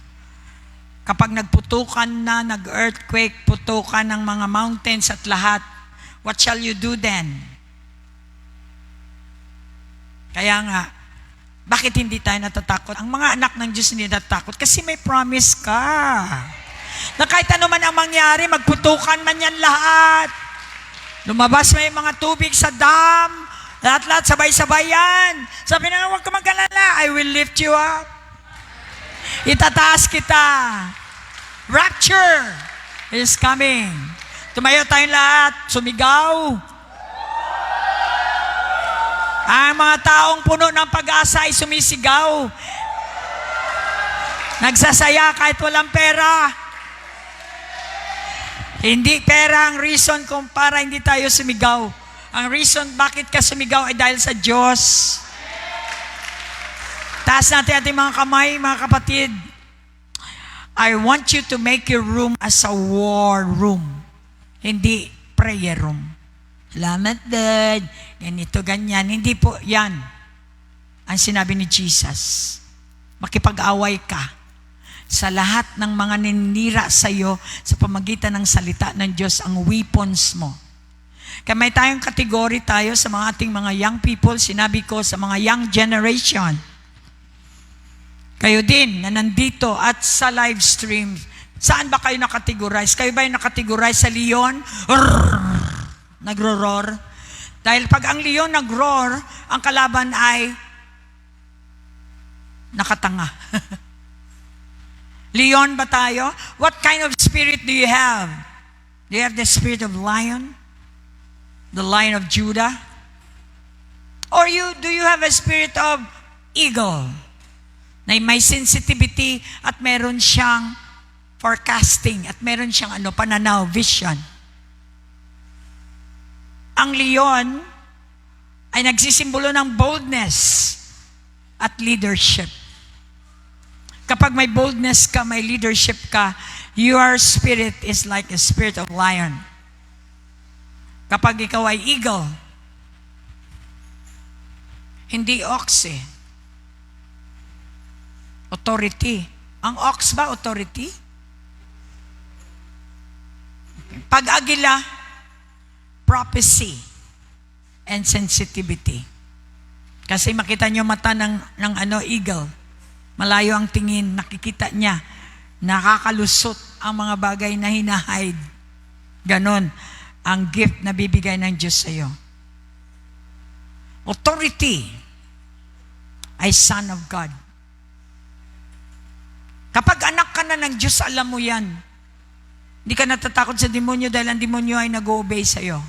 Kapag nagputukan na, nag-earthquake, putukan ng mga mountains at lahat, what shall you do then? Kaya nga, bakit hindi tayo natatakot? Ang mga anak ng Diyos hindi natatakot kasi may promise ka. Na kahit ano man ang mangyari, magputukan man yan lahat. Lumabas may mga tubig sa dam, lahat-lahat, sabay-sabay yan. Sabi na, huwag ka mag-alala, I will lift you up. Itataas kita. Rapture is coming. Tumayo tayong lahat, sumigaw. Ang mga taong puno ng pag-asa ay sumisigaw. Nagsasaya kahit walang pera. Hindi pera ang reason kung para hindi tayo sumigaw. Ang reason bakit ka sumigaw ay dahil sa Diyos. Taas natin ating mga kamay, mga kapatid. I want you to make your room as a war room. Hindi prayer room. Salamat, Dad. Ganito, ganyan. Hindi po yan ang sinabi ni Jesus. Makipag-away ka sa lahat ng mga ninira sa iyo sa pamagitan ng salita ng Diyos, ang weapons mo. Kaya may tayong kategory tayo sa mga ating mga young people. Sinabi ko sa mga young generation. Kayo din na nandito at sa live stream. Saan ba kayo nakategorize? Kayo ba yung nakategorize sa leon? Nagro-roar? Dahil pag ang leon nag-roar, ang kalaban ay nakatanga. Leon ba tayo? What kind of spirit do you have? Do you have the spirit of lion? The Lion of Judah? Or do you have a spirit of eagle? Na may sensitivity at meron siyang forecasting at meron siyang pananaw, vision. Ang leon ay nagsisimbolo ng boldness at leadership. Kapag may boldness ka, may leadership ka, your spirit is like a spirit of lion. Kapag ikaw ay eagle, hindi ox eh. Authority. Ang ox ba authority? Pag agila, prophecy and sensitivity. Kasi makita nyo mata ng eagle. Malayo ang tingin, nakikita niya. Nakakalusot ang mga bagay na hinahide. Ganon ang gift na bibigay ng Diyos sa iyo. Authority ay son of God. Kapag anak ka na ng Diyos, alam mo yan. Hindi ka natatakot sa demonyo dahil ang demonyo ay nag-obey sa iyo.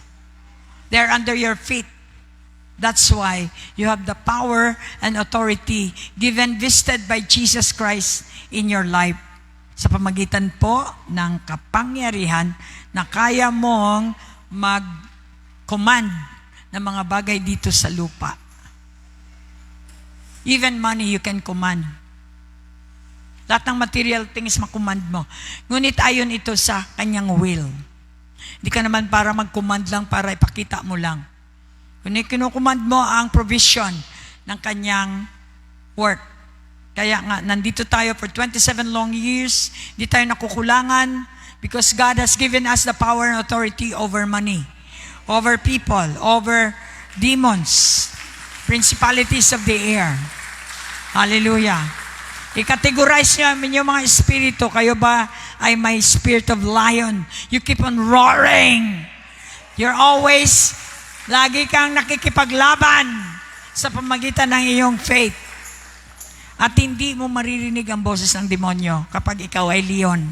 They're under your feet. That's why you have the power and authority given, vested by Jesus Christ in your life. Sa pamagitan po ng kapangyarihan na kaya mong mag-command ng mga bagay dito sa lupa. Even money you can command. Lahat ng material things makommand mo. Ngunit ayon ito sa kanyang will. Hindi ka naman para mag-command lang para ipakita mo lang. Kundi kinukommand mo ang provision ng kanyang work. Kaya nga, nandito tayo for 27 long years. Hindi tayo nakukulangan because God has given us the power and authority over money, over people, over demons, principalities of the air. Hallelujah. I-categorize niyo yung mga espiritu. Kayo ba ay may spirit of lion? You keep on roaring. You're always, lagi kang nakikipaglaban sa pamagitan ng iyong faith. At hindi mo maririnig ang boses ng demonyo kapag ikaw ay leon.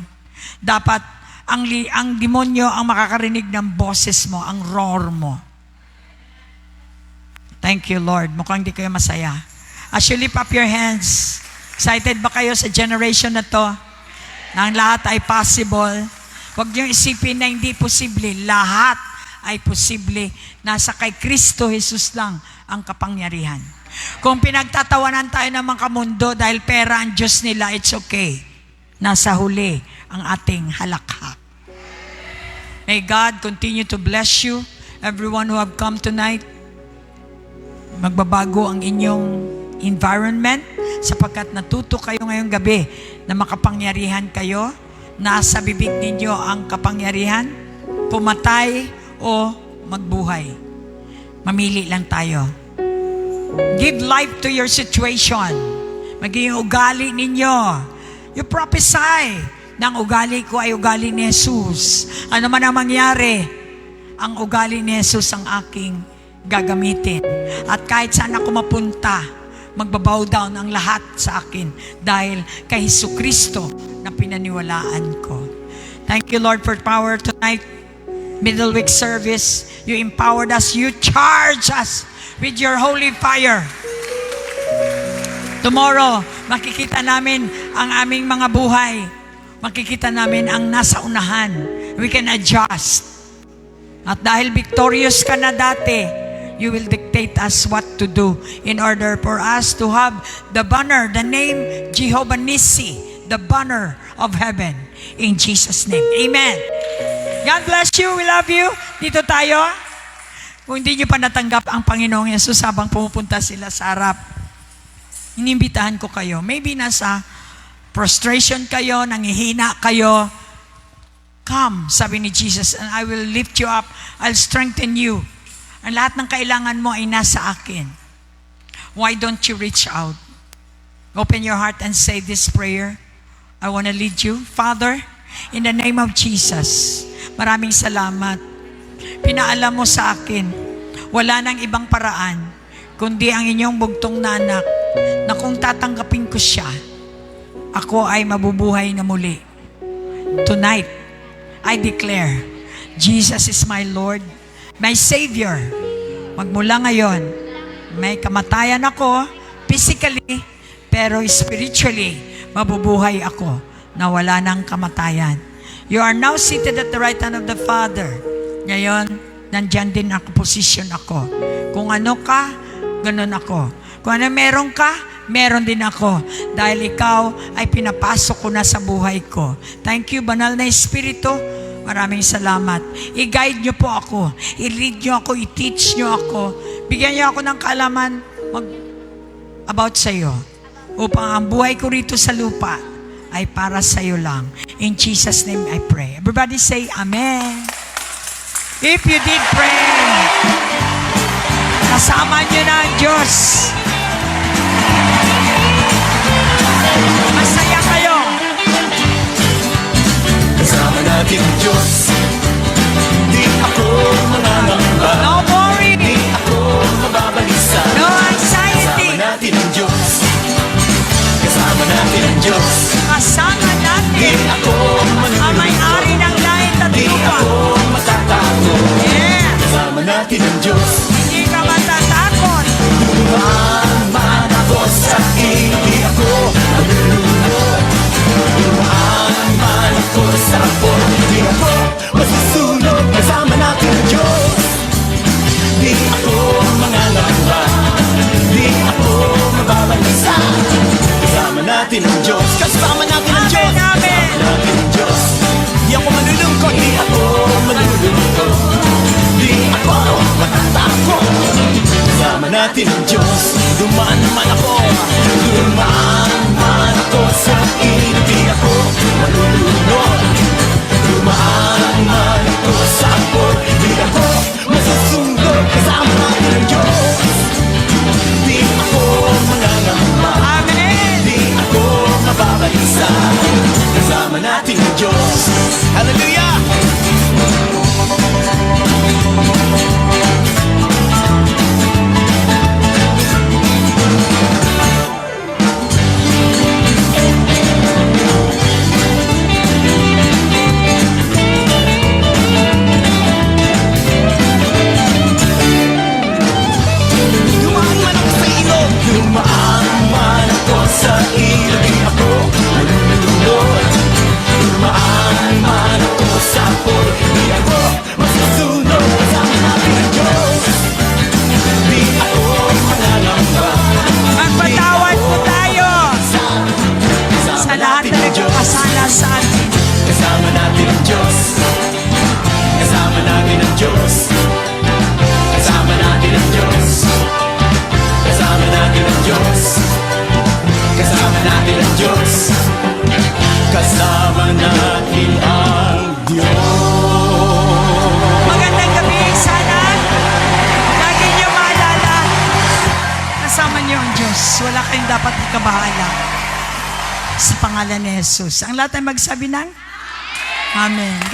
Dapat ang demonyo ang makakarinig ng boses mo, ang roar mo. Thank you, Lord. Mukhang di kayo masaya. As you lift up your hands, excited ba kayo sa generation na to? Na ang lahat ay possible. Huwag niyong isipin na hindi posible. Lahat ay posible. Nasa kay Kristo Jesus lang ang kapangyarihan. Kung pinagtatawanan tayo ng mga kamundo dahil pera ang Diyos nila, it's okay. Nasa huli ang ating halakhak. May God continue to bless you. Everyone who have come tonight, magbabago ang inyong environment sapagkat natuto kayo ngayong gabi na makapangyarihan kayo. Nasa bibig ninyo ang kapangyarihan, pumatay o magbuhay. Mamili lang tayo. Give life to your situation. Maging ugali ninyo. You prophesy na ang ugali ko ay ugali ni Jesus. Ano man ang mangyari, ang ugali ni Jesus ang aking gagamitin. At kahit saan ako mapunta, magbabow down ang lahat sa akin dahil kay Jesucristo na pinaniwalaan ko. Thank you, Lord, for power tonight. Middle week service, you empowered us, you charged us with your holy fire. Tomorrow, makikita namin ang aming mga buhay. Makikita namin ang nasa unahan. We can adjust. At dahil victorious ka na dati, you will dictate us what to do in order for us to have the banner, the name Jehovah Nissi, the banner of heaven. In Jesus' name. Amen. God bless you. We love you. Dito tayo. Kung hindi nyo pa natanggap ang Panginoong Yesus habang pumupunta sila sa harap, inimbitahan ko kayo. Maybe nasa prostration kayo, nangihina kayo. Come, sabi ni Jesus, and I will lift you up. I'll strengthen you. Ang lahat ng kailangan mo ay nasa akin. Why don't you reach out? Open your heart and say this prayer. I want to lead you. Father, in the name of Jesus, maraming salamat. Pinaalam mo sa akin, wala nang ibang paraan, kundi ang inyong bugtong na anak, na kung tatanggapin ko siya, ako ay mabubuhay na muli. Tonight, I declare, Jesus is my Lord, my Savior. Magmula ngayon, may kamatayan ako, physically, pero spiritually, mabubuhay ako na wala ng kamatayan. You are now seated at the right hand of the Father. Ngayon, nandyan din ako, position ako. Kung ano ka, ganun ako. Kung ano meron ka, meron din ako. Dahil ikaw ay pinapasok ko na sa buhay ko. Thank you, Banal na Espiritu. Maraming salamat. I-guide niyo po ako. I-lead niyo ako. I-teach niyo ako. Bigyan niyo ako ng kaalaman about sa iyo. Upang ang buhay ko rito sa lupa ay para sa iyo lang. In Jesus' name I pray. Everybody say Amen. If you did pray, kasama niyo na ang Diyos. Masaya kayo. Kasama natin ang Diyos. Di ako mangangamba. No worry. Di ako mababalisa. No anxiety. Kasama natin ang Diyos. Kasama natin ang Diyos. Kasama Di natin ako ang may-ari ng langit at Di lupa. ako matatakot. Yeah. Kasama natin ang Diyos. Hindi ka matatakot. Dumaan ako sa hindi ako malulunod. Dumaan ako sa rapor. Di ako masusunod. Kasama natin ang Diyos. Di ako mangangamba. Di ako mababalisa. Kasama natin ang Diyos. Kasama natin ang Diyos. Amen. Kasama natin ang Diyos. Di ako malulungkot. Di ako malulungkot. Di ako matatakot. Kasama natin ang Diyos. Dumaan man ako. Dumaan man ako sa hindi ako malulunod. Dumaan man ako sa akor. Di ako masusunod. Kasama natin ang Diyos. Di ako mangangamba. Amen. Di ako mababalisa. Kasama natin ang Diyos. Hallelujah! Dumaan man ako sa ilog. Dumaan man ako sa ilog. Di ako malulunod. Dumaan man ako sa akor. Di ako masusunod. Kasama natin ang Diyos. Di ako mangangamba. Magpatawad po tayo sa lahat na nagkakasala sa atin. Kasama natin ang Diyos. Kasama natin ang Diyos. Kasama natin ang Diyos. Kasama natin ang Diyos. Kasama natin ang Diyos. Kasama natin ang Diyos. Magandang gabi. Sana lagi niyo maalala, kasama niyo ang Diyos. Wala kayong dapat ikabahala. Sa pangalan ni Jesus. Ang lahat ay magsabi ng Amen.